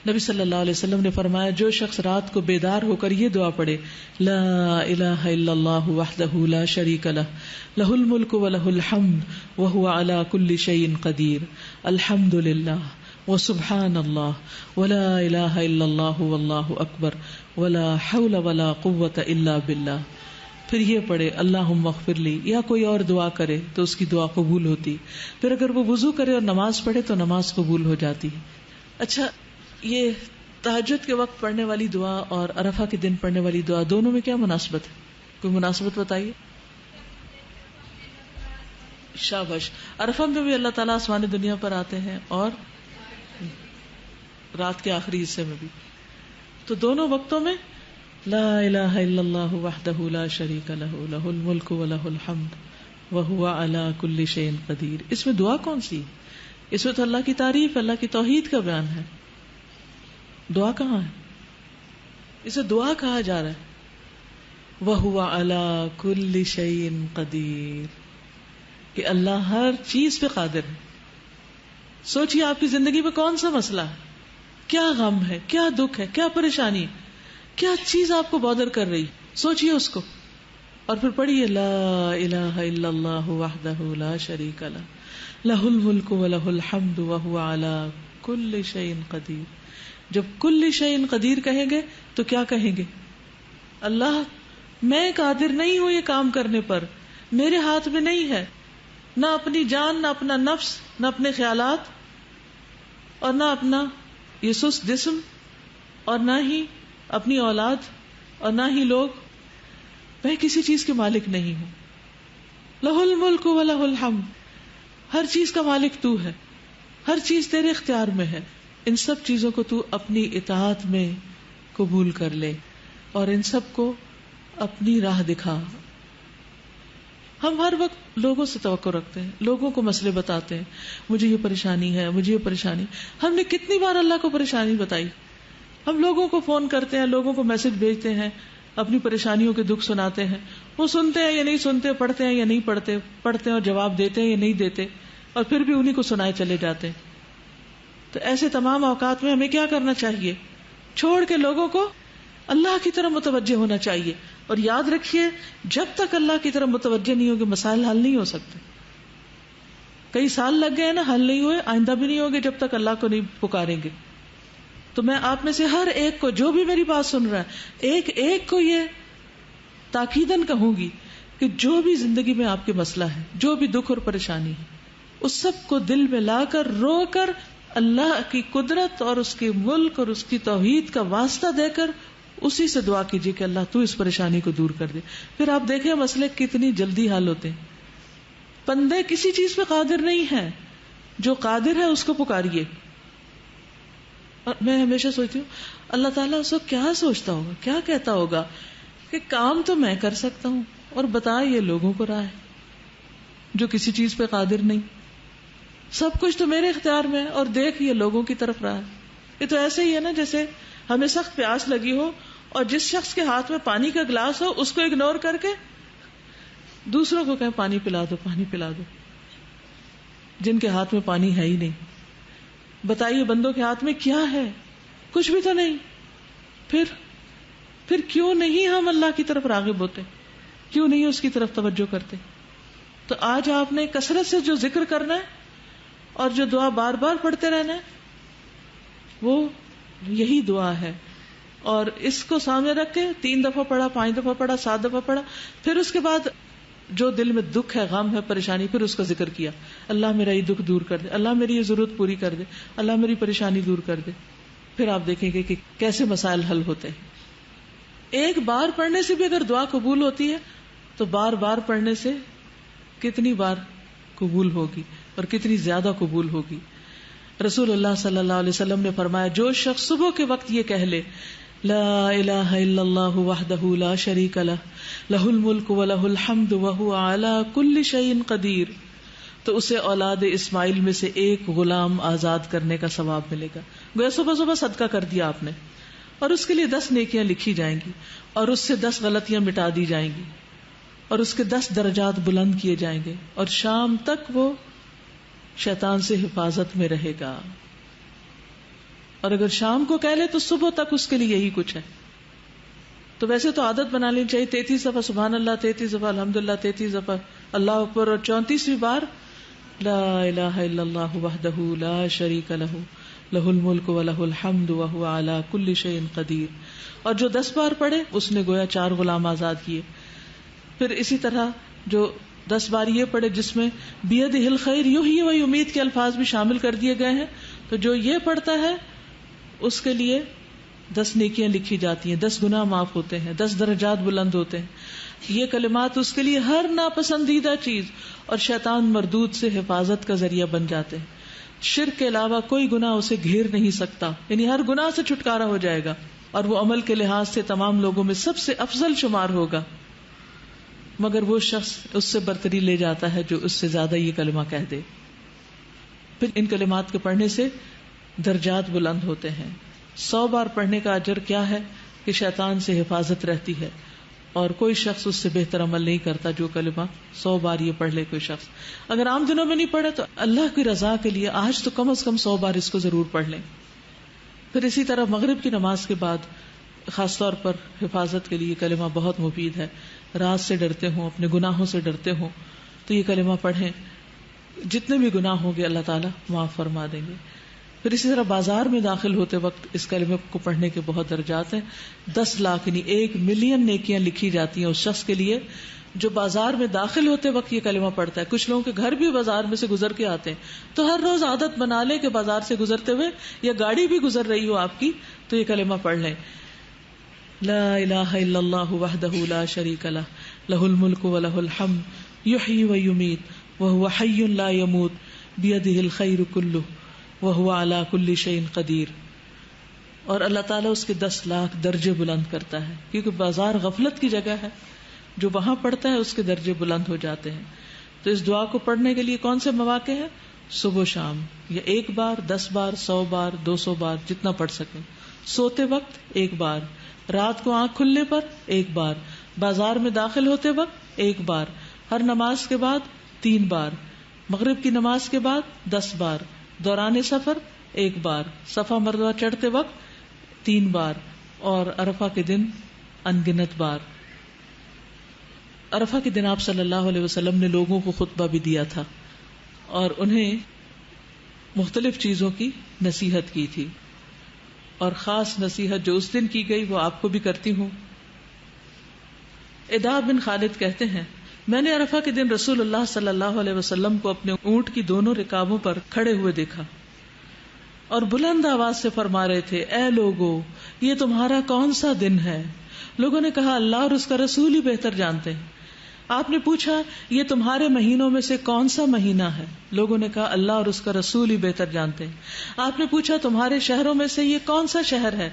نبی صلی اللہ علیہ وسلم نے فرمایا جو شخص رات کو بیدار ہو کر یہ دعا پڑھے لا الہ الا اللہ وحدہ لا شریک لہ لہ الملک ولہ الحمد وہو علی کل شیء قدیر الحمد للہ وسبحان اللہ ولا الہ الا اللہ واللہ اکبر ولا حول ولا قوۃ الا باللہ، پھر یہ پڑھے اللہم اغفر لی، یا کوئی اور دعا کرے تو اس کی دعا قبول ہوتی، پھر اگر وہ وضو کرے اور نماز پڑھے تو نماز قبول ہو جاتی۔ اچھا، یہ تہجد کے وقت پڑھنے والی دعا اور عرفہ کے دن پڑھنے والی دعا دونوں میں کیا مناسبت ہے؟ کوئی مناسبت بتائیے۔ شاباش، عرفہ میں بھی اللہ تعالیٰ آسمان دنیا پر آتے ہیں اور رات کے آخری حصے میں بھی، تو دونوں وقتوں میں لا الہ الا اللہ وحدہ لا شریک لہ لہ الملک ولہ الحمد وہو علی کل شیء قدیر۔ اس میں دعا کون سی؟ اس میں تو اللہ کی تعریف، اللہ کی توحید کا بیان ہے۔ دعا کہاں ہے؟ اسے دعا کہا جا رہا ہے وَهُوَ عَلَى كُلِّ شَيْءٍ قَدِيرٌ، کہ اللہ ہر چیز پہ قادر ہے۔ سوچئے آپ کی زندگی میں کون سا مسئلہ ہے، کیا غم ہے، کیا دکھ ہے، کیا پریشانی، کیا چیز آپ کو بادر کر رہی، سوچئے اس کو اور پھر پڑھیے لا الہ الا اللہ وحدہ لا شریک لہ لہ الملک ولہ الحمد وہو علی کل شیء قدیر. جب کل شیء قدیر کہیں گے تو کیا کہیں گے؟ اللہ میں قادر نہیں ہوں یہ کام کرنے پر، میرے ہاتھ میں نہیں ہے، نہ اپنی جان، نہ اپنا نفس، نہ اپنے خیالات، اور نہ اپنا یہ سست جسم، اور نہ ہی اپنی اولاد، اور نہ ہی لوگ. میں کسی چیز کے مالک نہیں ہوں. لہ الملک ولہ الحمد، ہر چیز کا مالک تو ہے، ہر چیز تیرے اختیار میں ہے. ان سب چیزوں کو تو اپنی اطاعت میں قبول کر لے اور ان سب کو اپنی راہ دکھا. ہم ہر وقت لوگوں سے توقع رکھتے ہیں، لوگوں کو مسئلے بتاتے ہیں، مجھے یہ پریشانی ہے، مجھے یہ پریشانی. ہم نے کتنی بار اللہ کو پریشانی بتائی؟ ہم لوگوں کو فون کرتے ہیں، لوگوں کو میسج بھیجتے ہیں، اپنی پریشانیوں کے دکھ سناتے ہیں. وہ سنتے ہیں یا نہیں سنتے، پڑھتے ہیں یا نہیں پڑھتے، پڑھتے ہیں اور جواب دیتے ہیں یا نہیں دیتے، اور پھر بھی انہیں کو سنائے چلے جاتے ہیں. تو ایسے تمام اوقات میں ہمیں کیا کرنا چاہیے؟ چھوڑ کے لوگوں کو اللہ کی طرف متوجہ ہونا چاہیے. اور یاد رکھیے جب تک اللہ کی طرف متوجہ نہیں ہوگے مسائل حل نہیں ہو سکتے. کئی سال لگ گئے نا، حل نہیں ہوئے، آئندہ بھی نہیں ہوگے جب تک اللہ کو نہیں پکاریں گے. تو میں آپ میں سے ہر ایک کو، جو بھی میری بات سن رہا ہے، ایک ایک کو یہ تاکیداً کہوں گی کہ جو بھی زندگی میں آپ کے مسئلہ ہے، جو بھی دکھ اور پریشانی ہے، اس سب کو دل میں لا کر، رو کر، اللہ کی قدرت اور اس کے ملک اور اس کی توحید کا واسطہ دے کر اسی سے دعا کیجیے کہ اللہ تو اس پریشانی کو دور کر دے. پھر آپ دیکھیں مسئلے کتنی جلدی حل ہوتے ہیں. بندے کسی چیز پہ قادر نہیں ہے، جو قادر ہے اس کو پکاریے. اور میں ہمیشہ سوچتی ہوں اللہ تعالیٰ اس کو کیا سوچتا ہوگا، کیا کہتا ہوگا کہ کام تو میں کر سکتا ہوں اور بتا یہ لوگوں کو رہا ہے جو کسی چیز پہ قادر نہیں. سب کچھ تو میرے اختیار میں ہے اور دیکھ یہ لوگوں کی طرف رہا ہے. یہ تو ایسے ہی ہے نا جیسے ہمیں سخت پیاس لگی ہو اور جس شخص کے ہاتھ میں پانی کا گلاس ہو اس کو اگنور کر کے دوسروں کو کہیں پانی پلا دو، پانی پلا دو، جن کے ہاتھ میں پانی ہے ہی نہیں. بتائیے بندوں کے ہاتھ میں کیا ہے؟ کچھ بھی تو نہیں. پھر کیوں نہیں ہم اللہ کی طرف راغب ہوتے؟ کیوں نہیں اس کی طرف توجہ کرتے؟ تو آج آپ نے کثرت سے جو ذکر کرنا ہے اور جو دعا بار بار پڑھتے رہنا ہے وہ یہی دعا ہے. اور اس کو سامنے رکھ کے 3 دفعہ پڑھا، 5 دفعہ پڑھا، 7 دفعہ پڑھا، پھر اس کے بعد جو دل میں دکھ ہے، غم ہے، پریشانی، پھر اس کا ذکر کیا. اللہ میرا یہ دکھ دور کر دے، اللہ میری یہ ضرورت پوری کر دے، اللہ میری پریشانی دور کر دے. پھر آپ دیکھیں گے کہ کیسے مسائل حل ہوتے ہیں. ایک بار پڑھنے سے بھی اگر دعا قبول ہوتی ہے تو بار بار پڑھنے سے کتنی بار قبول ہوگی اور کتنی زیادہ قبول ہوگی. رسول اللہ صلی اللہ علیہ وسلم نے فرمایا جو شخص صبح کے وقت یہ کہہ لے لا الہ الا اللہ وحدہ لا شریک لہ لہ الملک ولہ الحمد وہو علی کل شیء قدیر، تو اسے اولاد اسماعیل میں سے ایک غلام آزاد کرنے کا ثواب ملے گا. گویا صبح صبح صدقہ کر دیا آپ نے اور اس کے لیے 10 نیکیاں لکھی جائیں گی اور اس سے 10 غلطیاں مٹا دی جائیں گی اور اس کے 10 درجات بلند کیے جائیں گے اور شام تک وہ شیطان سے حفاظت میں رہے گا. اور اگر شام کو کہہ لے تو صبح تک اس کے لیے یہی کچھ ہے. تو ویسے تو عادت بنا لینی چاہیے 33 دفعہ سبحان اللہ، 33 دفعہ الحمدللہ، 33 دفعہ اللہ اکبر اور 34ویں بار لا الہ الا اللہ وحدہ لا شریک لہ لہ الملک ولہ الحمد وہو علی کل شیء قدیر. اور جو 10 بار پڑھے اس نے گویا 4 غلام آزاد کیے. پھر اسی طرح جو 10 بار یہ پڑھے جس میں بیدہ الخیر یحیی و یمیت کے الفاظ بھی شامل کر دیے گئے ہیں، تو جو یہ پڑھتا ہے اس کے لیے 10 نیکیاں لکھی جاتی ہیں، 10 گناہ معاف ہوتے ہیں، 10 درجات بلند ہوتے ہیں. یہ کلمات اس کے لیے ہر ناپسندیدہ چیز اور شیطان مردود سے حفاظت کا ذریعہ بن جاتے ہیں. شرک کے علاوہ کوئی گناہ اسے گھیر نہیں سکتا، یعنی ہر گناہ سے چھٹکارا ہو جائے گا اور وہ عمل کے لحاظ سے تمام لوگوں میں سب سے افضل شمار ہوگا. مگر وہ شخص اس سے برتری لے جاتا ہے جو اس سے زیادہ یہ کلمہ کہہ دے. پھر ان کلمات کے پڑھنے سے درجات بلند ہوتے ہیں. 100 بار پڑھنے کا اجر کیا ہے کہ شیطان سے حفاظت رہتی ہے اور کوئی شخص اس سے بہتر عمل نہیں کرتا جو کلمہ 100 بار یہ پڑھ لے. کوئی شخص اگر عام دنوں میں نہیں پڑھے تو اللہ کی رضا کے لیے آج تو کم از کم 100 بار اس کو ضرور پڑھ لیں. پھر اسی طرح مغرب کی نماز کے بعد خاص طور پر حفاظت کے لیے کلمہ بہت مفید ہے. رات سے ڈرتے ہوں, اپنے گناہوں سے ڈرتے ہوں تو یہ کلمہ پڑھیں, جتنے بھی گناہ ہوں گے اللہ تعالیٰ معاف فرما دیں گے. پھر اسی طرح بازار میں داخل ہوتے وقت اس کلمے کو پڑھنے کے بہت درجات ہیں. 10 لاکھ یعنی 1 ملین نیکیاں لکھی جاتی ہیں اس شخص کے لیے جو بازار میں داخل ہوتے وقت یہ کلمہ پڑھتا ہے. کچھ لوگوں کے گھر بھی بازار میں سے گزر کے آتے ہیں تو ہر روز عادت بنا لیں کہ بازار سے گزرتے ہوئے یا گاڑی بھی گزر رہی ہو آپ کی تو یہ کلمہ پڑھ لیں. لا الہ الا اللہ وحدہ لا شریک لہ لہ الملک ولہ الحمد یحیی ویمیت وہو حی لا یموت بیدہ الخیر کلہ وہو علی کل شیء قدیر. اور اللہ تعالیٰ اس کے 10 لاکھ درجے بلند کرتا ہے, کیونکہ بازار غفلت کی جگہ ہے, جو وہاں پڑھتا ہے اس کے درجے بلند ہو جاتے ہیں. تو اس دعا کو پڑھنے کے لیے کون سے مواقع ہیں؟ صبح شام, یا 1 بار, 10 بار, 100 بار, 200 بار, جتنا پڑھ سکیں. سوتے وقت 1 بار, رات کو آنکھ کھلنے پر 1 بار, بازار میں داخل ہوتے وقت 1 بار, ہر نماز کے بعد 3 بار, مغرب کی نماز کے بعد 10 بار, دوران سفر 1 بار, صفا مروہ چڑھتے وقت 3 بار, اور عرفہ کے دن انگنت بار. عرفہ کے دن آپ صلی اللہ علیہ وسلم نے لوگوں کو خطبہ بھی دیا تھا اور انہیں مختلف چیزوں کی نصیحت کی تھی, اور خاص نصیحت جو اس دن کی گئی وہ آپ کو بھی کرتی ہوں. ادا بن خالد کہتے ہیں, میں نے عرفہ کے دن رسول اللہ صلی اللہ علیہ وسلم کو اپنے اونٹ کی دونوں رکابوں پر کھڑے ہوئے دیکھا اور بلند آواز سے فرما رہے تھے, اے لوگو, یہ تمہارا کون سا دن ہے؟ لوگوں نے کہا, اللہ اور اس کا رسول ہی بہتر جانتے ہیں. آپ نے پوچھا, یہ تمہارے مہینوں میں سے کون سا مہینہ ہے؟ لوگوں نے کہا, اللہ اور اس کا رسول ہی بہتر جانتے ہیں. آپ نے پوچھا, تمہارے شہروں میں سے یہ کون سا شہر ہے؟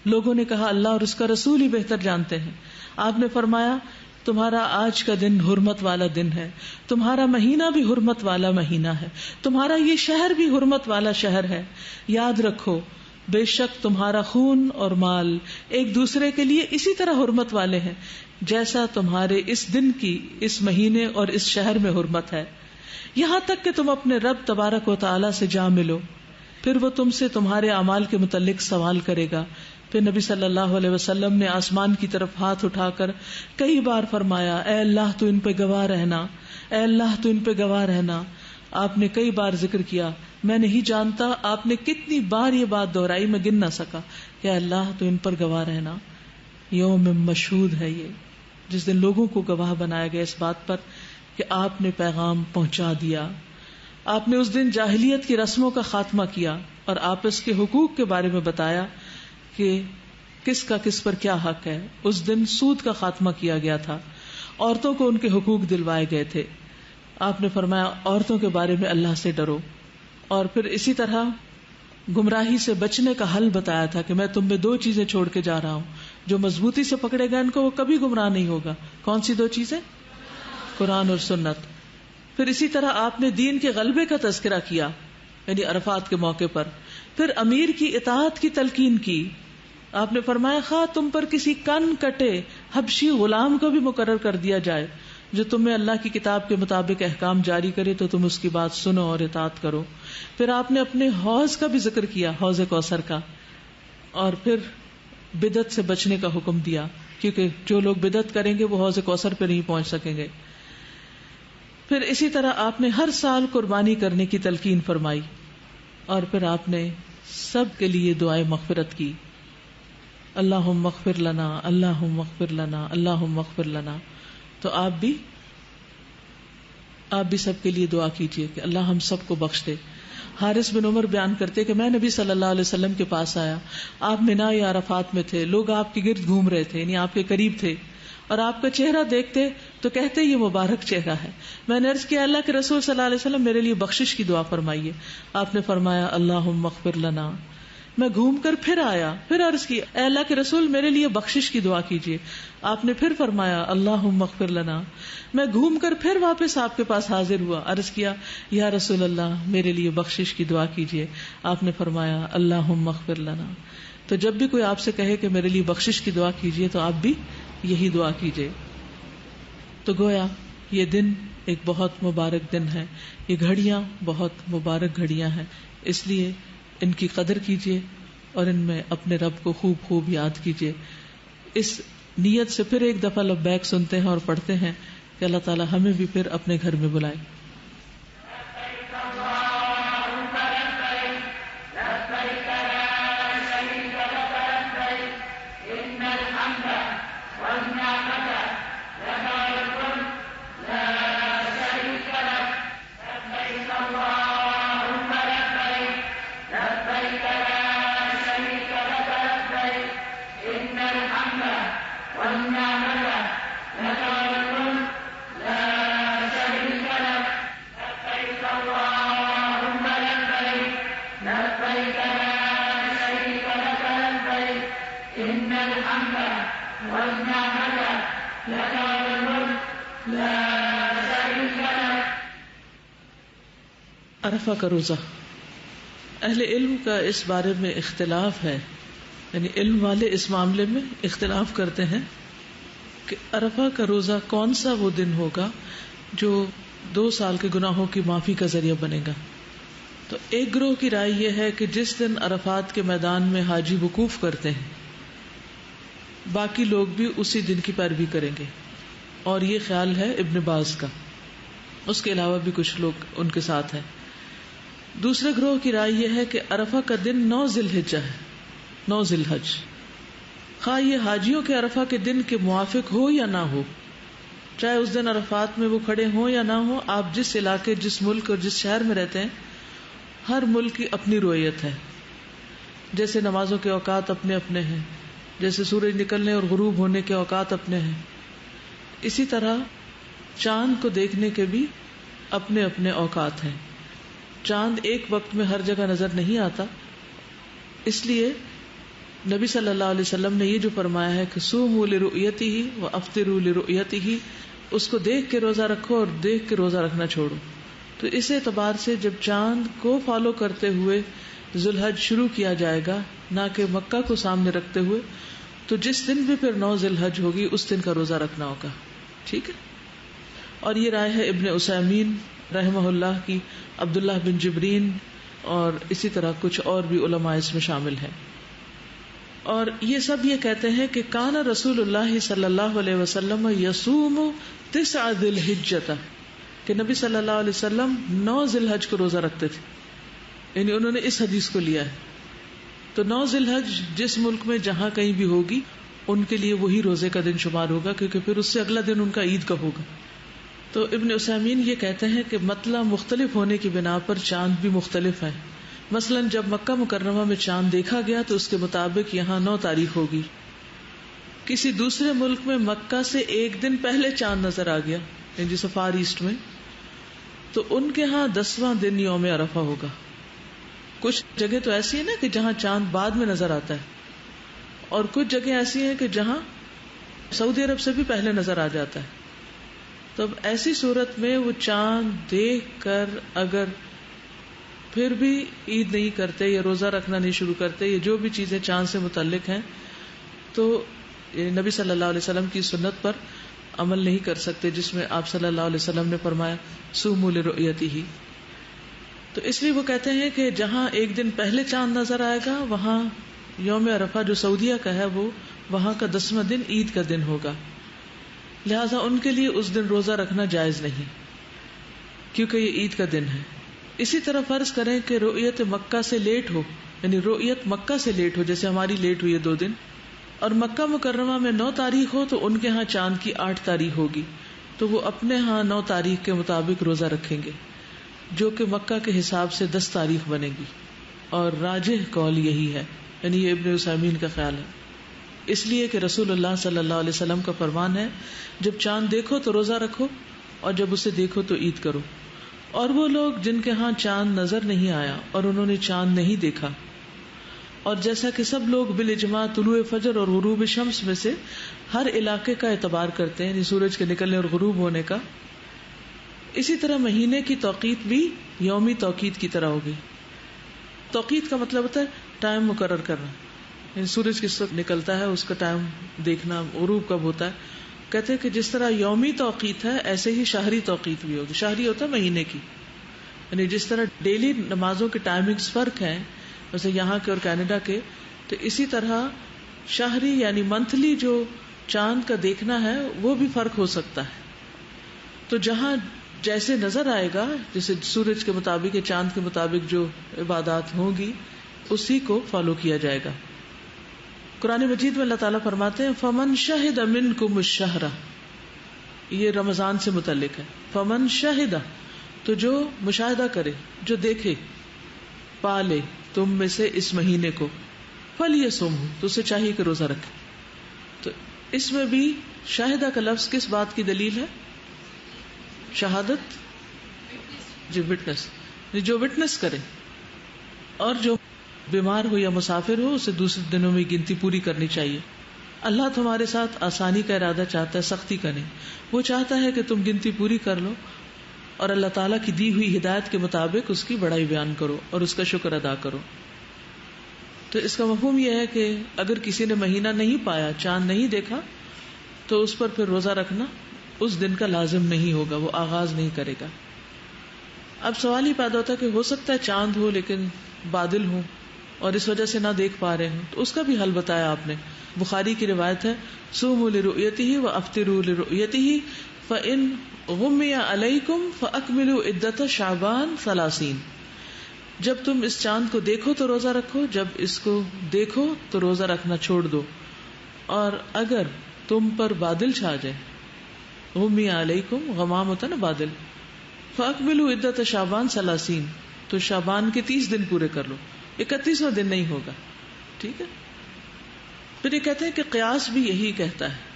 لوگوں نے کہا, اللہ اور اس کا رسول ہی بہتر جانتے ہیں. آپ نے فرمایا, تمہارا آج کا دن حرمت والا دن ہے, تمہارا مہینہ بھی حرمت والا مہینہ ہے, تمہارا یہ شہر بھی حرمت والا شہر ہے. یاد رکھو, بے شک تمہارا خون اور مال ایک دوسرے کے لیے اسی طرح حرمت والے ہیں جیسا تمہارے اس دن کی, اس مہینے اور اس شہر میں حرمت ہے, یہاں تک کہ تم اپنے رب تبارک و تعالی سے جا ملو, پھر وہ تم سے تمہارے اعمال کے متعلق سوال کرے گا. پھر نبی صلی اللہ علیہ وسلم نے آسمان کی طرف ہاتھ اٹھا کر کئی بار فرمایا, اے اللہ تو ان پہ گواہ رہنا, اے اللہ تو ان پہ گواہ رہنا. آپ نے کئی بار ذکر کیا, میں نہیں جانتا آپ نے کتنی بار یہ بات دہرائی, میں گن نہ سکا, کہ اللہ تو ان پر گواہ رہنا. یوم مشہود ہے یہ, جس دن لوگوں کو گواہ بنایا گیا اس بات پر کہ آپ نے پیغام پہنچا دیا. آپ نے اس دن جاہلیت کی رسموں کا خاتمہ کیا اور آپس کے حقوق کے بارے میں بتایا کہ کس کا کس پر کیا حق ہے. اس دن سود کا خاتمہ کیا گیا تھا, عورتوں کو ان کے حقوق دلوائے گئے تھے. آپ نے فرمایا, عورتوں کے بارے میں اللہ سے ڈرو. اور پھر اسی طرح گمراہی سے بچنے کا حل بتایا تھا کہ میں تم میں 2 چیزیں چھوڑ کے جا رہا ہوں, جو مضبوطی سے پکڑے گا ان کو وہ کبھی گمراہ نہیں ہوگا. کون سی 2 چیزیں؟ قرآن اور سنت. پھر اسی طرح آپ نے دین کے غلبے کا تذکرہ کیا, یعنی عرفات کے موقع پر. پھر امیر کی اطاعت کی تلقین کی. آپ نے فرمایا, خواہ تم پر کسی کن کٹے حبشی غلام کو بھی مقرر کر دیا جائے جو تمہیں اللہ کی کتاب کے مطابق احکام جاری کرے تو تم اس کی بات سنو اور اطاعت کرو. پھر آپ نے اپنے حوض کا بھی ذکر کیا, حوض کوثر کا. اور پھر بدعت سے بچنے کا حکم دیا, کیونکہ جو لوگ بدعت کریں گے وہ حوض کوثر پہ نہیں پہنچ سکیں گے. پھر اسی طرح آپ نے ہر سال قربانی کرنے کی تلقین فرمائی. اور پھر آپ نے سب کے لیے دعائے مغفرت کی, اللہم اغفر لنا, اللہم اغفر لنا, اللہم اغفر لنا. تو آپ بھی سب کے لیے دعا کیجئے کہ اللہ ہم سب کو بخش دے. حارث بن عمر بیان کرتے کہ میں نبی صلی اللہ علیہ وسلم کے پاس آیا, آپ مینا یا عرفات میں تھے, لوگ آپ کے گرد گھوم رہے تھے, یعنی آپ کے قریب تھے, اور آپ کا چہرہ دیکھتے تو کہتے یہ مبارک چہرہ ہے. میں نے عرض کیا, اللہ کے رسول صلی اللہ علیہ وسلم میرے لیے بخشش کی دعا فرمائیے. آپ نے فرمایا, اللہم اغفر لنا. میں گھوم کر پھر آیا, پھر عرض کی, اے اللہ کے رسول میرے لیے بخشش کی دعا کیجیے. آپ نے پھر فرمایا, اللہم اغفر لنا. میں گھوم کر پھر واپس آپ کے پاس حاضر ہوا, عرض کیا, یا رسول اللہ میرے لیے بخشش کی دعا کیجیے. آپ نے فرمایا, اللہم اغفر لنا. تو جب بھی کوئی آپ سے کہے کہ میرے لیے بخشش کی دعا کیجیے تو آپ بھی یہی دعا کیجیے. تو گویا یہ دن ایک بہت مبارک دن ہے, یہ گھڑیاں بہت مبارک گھڑیاں ہیں, اس لیے ان کی قدر کیجیے اور ان میں اپنے رب کو خوب خوب یاد کیجیے. اس نیت سے پھر ایک دفعہ لبیک سنتے ہیں اور پڑھتے ہیں کہ اللہ تعالی ہمیں بھی پھر اپنے گھر میں بلائے. عرفہ کا روزہ. اہل علم کا اس بارے میں اختلاف ہے، یعنی علم والے اس معاملے میں اختلاف کرتے ہیں کہ عرفہ کا روزہ کون سا وہ دن ہوگا جو 2 سال کے گناہوں کی معافی کا ذریعہ بنے گا. تو ایک گروہ کی رائے یہ ہے کہ جس دن عرفات کے میدان میں حاجی وقوف کرتے ہیں باقی لوگ بھی اسی دن کی پیروی کریں گے، اور یہ خیال ہے ابن باز کا. اس کے علاوہ بھی کچھ لوگ ان کے ساتھ ہیں. دوسرے گروہ کی رائے یہ ہے کہ عرفہ کا دن 9 ذی الحجہ ہے، 9 ذی الحج. خواہ یہ حاجیوں کے عرفہ کے دن کے موافق ہو یا نہ ہو، چاہے اس دن عرفات میں وہ کھڑے ہوں یا نہ ہوں، آپ جس علاقے، جس ملک اور جس شہر میں رہتے ہیں ہر ملک کی اپنی رویت ہے. جیسے نمازوں کے اوقات اپنے اپنے ہیں، جیسے سورج نکلنے اور غروب ہونے کے اوقات اپنے ہیں، اسی طرح چاند کو دیکھنے کے بھی اپنے اپنے اوقات ہیں. چاند ایک وقت میں ہر جگہ نظر نہیں آتا، اس لیے نبی صلی اللہ علیہ وسلم نے یہ جو فرمایا ہے کہ صوموا لرؤیتہ وافطروا لرؤیتہ، اس کو دیکھ کے روزہ رکھو اور دیکھ کے روزہ رکھنا چھوڑو. تو اس اعتبار سے جب چاند کو فالو کرتے ہوئے ذو الحج شروع کیا جائے گا، نہ کہ مکہ کو سامنے رکھتے ہوئے، تو جس دن بھی پھر 9 ذی الحج ہوگی اس دن کا روزہ رکھنا ہوگا. ٹھیک ہے. اور یہ رائے ہے ابن عثیمین رحمہ اللہ کی، عبداللہ بن جبرین، اور اسی طرح کچھ اور بھی علماء اس میں شامل ہیں. اور یہ سب یہ کہتے ہیں کہ کان رسول اللہ صلی اللہ علیہ وسلم یصوم 9 ذی الحجۃ، کہ نبی صلی اللہ علیہ وسلم 9 ذی الحج کو روزہ رکھتے تھے، یعنی انہوں نے اس حدیث کو لیا ہے. تو 9 ذی الحج جس ملک میں جہاں کہیں بھی ہوگی ان کے لیے وہی روزے کا دن شمار ہوگا، کیونکہ پھر اس سے اگلا دن ان کا عید کا ہوگا. تو ابن عثیمین یہ کہتے ہیں کہ مطلع مختلف ہونے کی بنا پر چاند بھی مختلف ہے. مثلا جب مکہ مکرمہ میں چاند دیکھا گیا تو اس کے مطابق یہاں 9 تاریخ ہوگی. کسی دوسرے ملک میں مکہ سے ایک دن پہلے چاند نظر آ گیا، یعنی جیسے فار ایسٹ میں، تو ان کے ہاں 10واں دن یوم عرفہ ہوگا. کچھ جگہ تو ایسی ہے نا کہ جہاں چاند بعد میں نظر آتا ہے، اور کچھ جگہ ایسی ہیں کہ جہاں سعودی عرب سے بھی پہلے نظر آ جاتا ہے. تو اب ایسی صورت میں وہ چاند دیکھ کر اگر پھر بھی عید نہیں کرتے یا روزہ رکھنا نہیں شروع کرتے، یا جو بھی چیزیں چاند سے متعلق ہیں، تو نبی صلی اللہ علیہ وسلم کی سنت پر عمل نہیں کر سکتے، جس میں آپ صلی اللہ علیہ وسلم نے فرمایا صوموا لرؤیتہ. تو اس لیے وہ کہتے ہیں کہ جہاں ایک دن پہلے چاند نظر آئے گا وہاں یوم عرفہ جو سعودیہ کا ہے وہ وہاں کا 10واں دن عید کا دن ہوگا، لہذا ان کے لیے اس دن روزہ رکھنا جائز نہیں کیونکہ یہ عید کا دن ہے. اسی طرح فرض کریں کہ رؤیت مکہ سے لیٹ ہو، یعنی رؤیت مکہ سے لیٹ ہو، جیسے ہماری لیٹ ہوئی ہے 2 دن، اور مکہ مکرمہ میں 9 تاریخ ہو تو ان کے ہاں چاند کی 8 تاریخ ہوگی، تو وہ اپنے ہاں 9 تاریخ کے مطابق روزہ رکھیں گے، جو کہ مکہ کے حساب سے 10 تاریخ بنے گی. اور راجح قول یہی ہے، یعنی یہ ابن عثیمین کا خیال ہے، اس لیے کہ رسول اللہ صلی اللہ علیہ وسلم کا فرمان ہے جب چاند دیکھو تو روزہ رکھو اور جب اسے دیکھو تو عید کرو. اور وہ لوگ جن کے ہاں چاند نظر نہیں آیا اور انہوں نے چاند نہیں دیکھا، اور جیسا کہ سب لوگ بالاجماع طلوع فجر اور غروب شمس میں سے ہر علاقے کا اعتبار کرتے ہیں، یعنی سورج کے نکلنے اور غروب ہونے کا، اسی طرح مہینے کی توقیت بھی یومی توقیت کی طرح ہوگی. توقیت کا مطلب ہوتا ہے ٹائم مقرر کرنا، یعنی سورج کس وقت نکلتا ہے اس کا ٹائم دیکھنا، غروب کب ہوتا ہے. کہتے ہیں کہ جس طرح یومی توقیت ہے ایسے ہی شہری توقیت بھی ہوگی. شہری ہوتا ہے مہینے کی، یعنی جس طرح ڈیلی نمازوں کے ٹائمنگز فرق ہیں، ویسے یہاں کے اور کینیڈا کے تو اسی طرح شہری یعنی منتھلی جو چاند کا دیکھنا ہے وہ بھی فرق ہو سکتا ہے. تو جہاں جیسے نظر آئے گا، جیسے سورج کے مطابق یا چاند کے مطابق جو عبادات ہوں گی اسی کو فالو کیا جائے گا. قرآن مجید میں اللہ تعالیٰ فرماتے ہیں فمن شہد منکم الشہر، یہ رمضان سے متعلق ہے. فمن شہد، تو جو مشاہدہ کرے، جو دیکھے، پالے تم میں سے اس مہینے کو، فلیصمہ، تو اسے چاہیے کہ روزہ رکھے. تو اس میں بھی شاہدہ کا لفظ کس بات کی دلیل ہے؟ شہادت، جی وٹنس، جو وٹنس کرے. اور جو بیمار ہو یا مسافر ہو اسے دوسرے دنوں میں گنتی پوری کرنی چاہیے. اللہ تمہارے ساتھ آسانی کا ارادہ چاہتا ہے، سختی کا نہیں. وہ چاہتا ہے کہ تم گنتی پوری کر لو اور اللہ تعالیٰ کی دی ہوئی ہدایت کے مطابق اس کی بڑائی بیان کرو اور اس کا شکر ادا کرو. تو اس کا مفہوم یہ ہے کہ اگر کسی نے مہینہ نہیں پایا، چاند نہیں دیکھا، تو اس پر پھر روزہ رکھنا اس دن کا لازم نہیں ہوگا، وہ آغاز نہیں کرے گا. اب سوال ہی پیدا ہوتا ہے کہ ہو سکتا ہے چاند ہو لیکن بادل ہوں اور اس وجہ سے نہ دیکھ پا رہے ہوں، تو اس کا بھی حل بتایا آپ نے. بخاری کی روایت ہے صوموا لرؤیتہ وافطروا لرؤیتہ فإن غمی علیکم فأکملوا عدۃ شعبان 30. جب تم اس چاند کو دیکھو تو روزہ رکھو، جب اس کو دیکھو تو روزہ رکھنا چھوڑ دو. اور اگر تم پر بادل چھا جائے، غمی علیکم، غمام ہوتا نا بادل، فأکملوا عدۃ شعبان 30، تو شعبان کے 30 دن پورے کر لو، 31واں دن نہیں ہوگا. ٹھیک ہے. پھر یہ کہتے ہیں کہ قیاس بھی یہی کہتا ہے،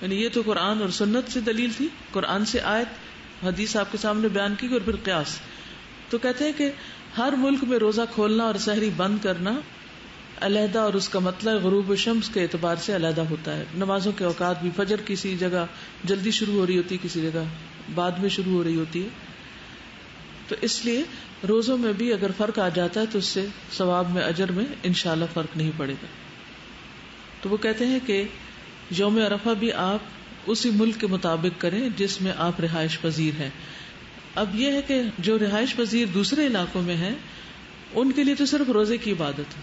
یعنی یہ تو قرآن اور سنت سے دلیل تھی، قرآن سے آیت، حدیث آپ کے سامنے بیان کی اور پھر قیاس. تو کہتے ہیں کہ ہر ملک میں روزہ کھولنا اور سحری بند کرنا علیحدہ، اور اس کا مطلب غروب شمس کے اعتبار سے علیحدہ ہوتا ہے. نمازوں کے اوقات بھی، فجر کسی جگہ جلدی شروع ہو رہی ہوتی ہے، کسی جگہ بعد میں شروع ہو رہی ہوتی ہے. تو اس لیے روزوں میں بھی اگر فرق آ جاتا ہے تو اس سے ثواب میں، اجر میں انشاءاللہ فرق نہیں پڑے گا. تو وہ کہتے ہیں کہ یوم عرفہ بھی آپ اسی ملک کے مطابق کریں جس میں آپ رہائش پذیر ہیں. اب یہ ہے کہ جو رہائش پذیر دوسرے علاقوں میں ہیں ان کے لیے تو صرف روزے کی عبادت ہے،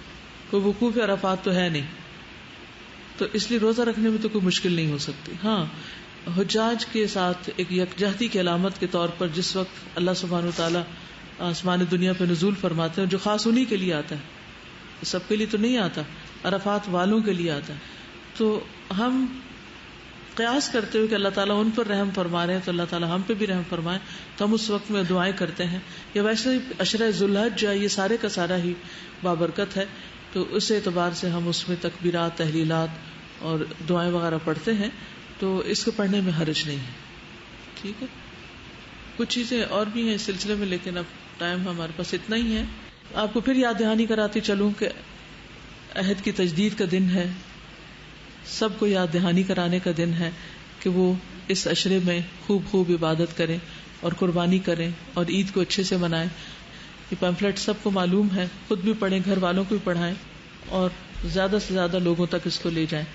کوئی وقوف عرفات تو ہے نہیں، تو اس لیے روزہ رکھنے میں تو کوئی مشکل نہیں ہو سکتی. ہاں، حجاج کے ساتھ ایک یکجہتی کی علامت کے طور پر جس وقت اللہ سبحانہ وتعالیٰ آسمان دنیا پہ نزول فرماتے ہیں، جو خاص انہی کے لیے آتا ہے، سب کے لیے تو نہیں آتا، عرفات والوں کے لیے آتا ہے. تو ہم قیاس کرتے ہوئے کہ اللہ تعالیٰ ان پر رحم فرما رہے ہیں تو اللہ تعالیٰ ہم پہ بھی رحم فرمائے، تو ہم اس وقت میں دعائیں کرتے ہیں. یا ویسے عشرہ ذوالحج جو ہے یہ سارے کا سارا ہی بابرکت ہے، تو اس اعتبار سے ہم اس میں تکبیرات، تحلیلات اور دعائیں وغیرہ پڑھتے ہیں، تو اس کو پڑھنے میں حرج نہیں ہے. ٹھیک ہے. کچھ چیزیں اور بھی ہیں اس سلسلے میں لیکن اب ٹائم ہمارے پاس اتنا ہی ہے. آپ کو پھر یاد دہانی کراتی چلوں کہ عہد کی تجدید کا دن ہے، سب کو یاد دہانی کرانے کا دن ہے کہ وہ اس عشرے میں خوب خوب عبادت کریں اور قربانی کریں اور عید کو اچھے سے منائیں. یہ پیمفلیٹ سب کو معلوم ہے، خود بھی پڑھیں، گھر والوں کو بھی پڑھائیں اور زیادہ سے زیادہ لوگوں تک اس کو لے جائیں.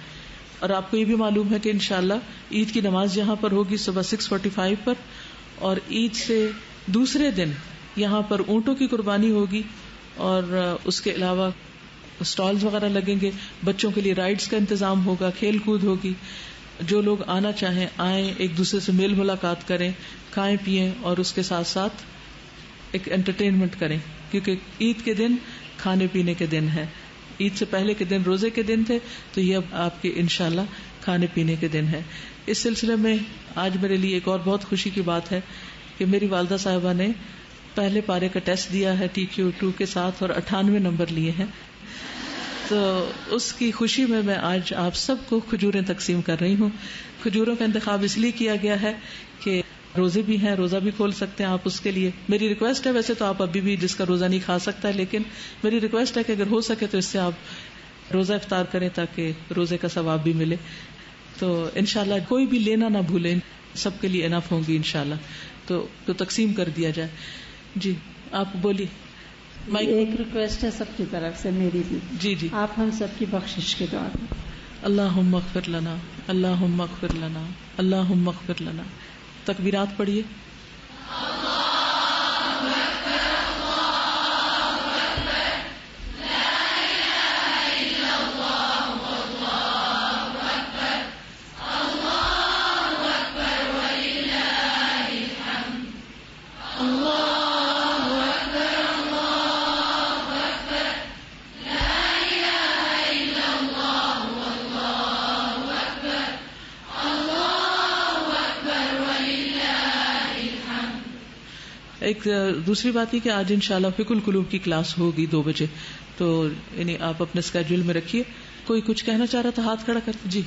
اور آپ کو یہ بھی معلوم ہے کہ انشاءاللہ عید کی نماز یہاں پر ہوگی صبح 6:45 پر، اور عید سے دوسرے دن یہاں پر اونٹوں کی قربانی ہوگی اور اس کے علاوہ اسٹالز وغیرہ لگیں گے، بچوں کے لیے رائڈز کا انتظام ہوگا، کھیل کود ہوگی. جو لوگ آنا چاہیں آئیں، ایک دوسرے سے میل ملاقات کریں، کھائیں پیئیں اور اس کے ساتھ ساتھ ایک انٹرٹینمنٹ کریں، کیونکہ عید کے دن کھانے پینے کے دن ہے. عید سے پہلے کے دن روزے کے دن تھے، تو یہ اب آپ کے انشاءاللہ کھانے پینے کے دن ہے. اس سلسلے میں آج میرے لیے ایک اور بہت خوشی کی بات ہے کہ میری والدہ صاحبہ نے پہلے پارے کا ٹیسٹ دیا ہے TQ2 کے ساتھ اور 98 نمبر لیے ہیں. تو اس کی خوشی میں آج آپ سب کو کھجوریں تقسیم کر رہی ہوں. کھجوروں کا انتخاب اس لیے کیا گیا ہے کہ روزے بھی ہیں، روزہ بھی کھول سکتے ہیں آپ. اس کے لیے میری ریکویسٹ ہے، ویسے تو آپ ابھی بھی جس کا روزہ نہیں کھا سکتا ہے، لیکن میری ریکویسٹ ہے کہ اگر ہو سکے تو اس سے آپ روزہ افطار کریں تاکہ روزے کا ثواب بھی ملے. تو انشاءاللہ کوئی بھی لینا نہ بھولیں، سب کے لیے انف ہوں گی انشاءاللہ. تو تقسیم کر دیا جائے. جی آپ بولیے.
ایک ریکویسٹ ہے سب کی طرف سے، میری بھی.
جی
آپ ہم سب کی بخشش کے دعا دیں.
اللہم اغفر لنا، اللہم اغفر لنا، اللہم اغفر لنا. تکبیرات پڑھیے.
اللہ
ایک دوسری بات یہ کہ آج انشاءاللہ فقہ القلوب کی کلاس ہوگی 2 بجے، تو یعنی آپ اپنے اسکیڈول میں رکھیے. کوئی کچھ کہنا چاہ رہا تھا، ہاتھ کھڑا کرتے. جی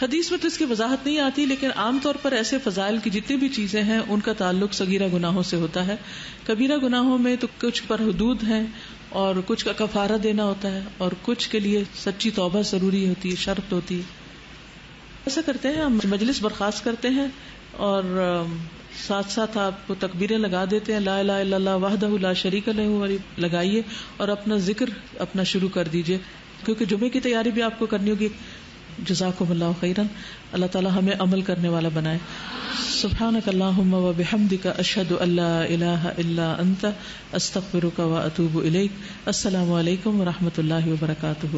حدیث میں تو اس کی وضاحت نہیں آتی، لیکن عام طور پر ایسے فضائل کی جتنی بھی چیزیں ہیں ان کا تعلق صغیرہ گناہوں سے ہوتا ہے. کبیرہ گناہوں میں تو کچھ پر حدود ہیں اور کچھ کا کفارہ دینا ہوتا ہے اور کچھ کے لیے سچی توبہ ضروری ہوتی ہے، شرط ہوتی ہے. ایسا کرتے ہیں ہم مجلس برخاست کرتے ہیں اور ساتھ ساتھ آپ کو تکبیریں لگا دیتے ہیں، لا الہ الا اللہ وحدہ لا شریک لہ والی لگائیے اور اپنا ذکر اپنا شروع کر دیجئے، کیونکہ جمعے کی تیاری بھی آپ کو کرنی ہوگی. جزاکم اللہ خیرا. اللہ تعالی ہمیں عمل کرنے والا بنائے. سبحانک اللہم و بحمدک اشہد ان لا الہ الا انت استغفرک و اتوب الیک. السلام علیکم و رحمۃ اللہ وبرکاتہ.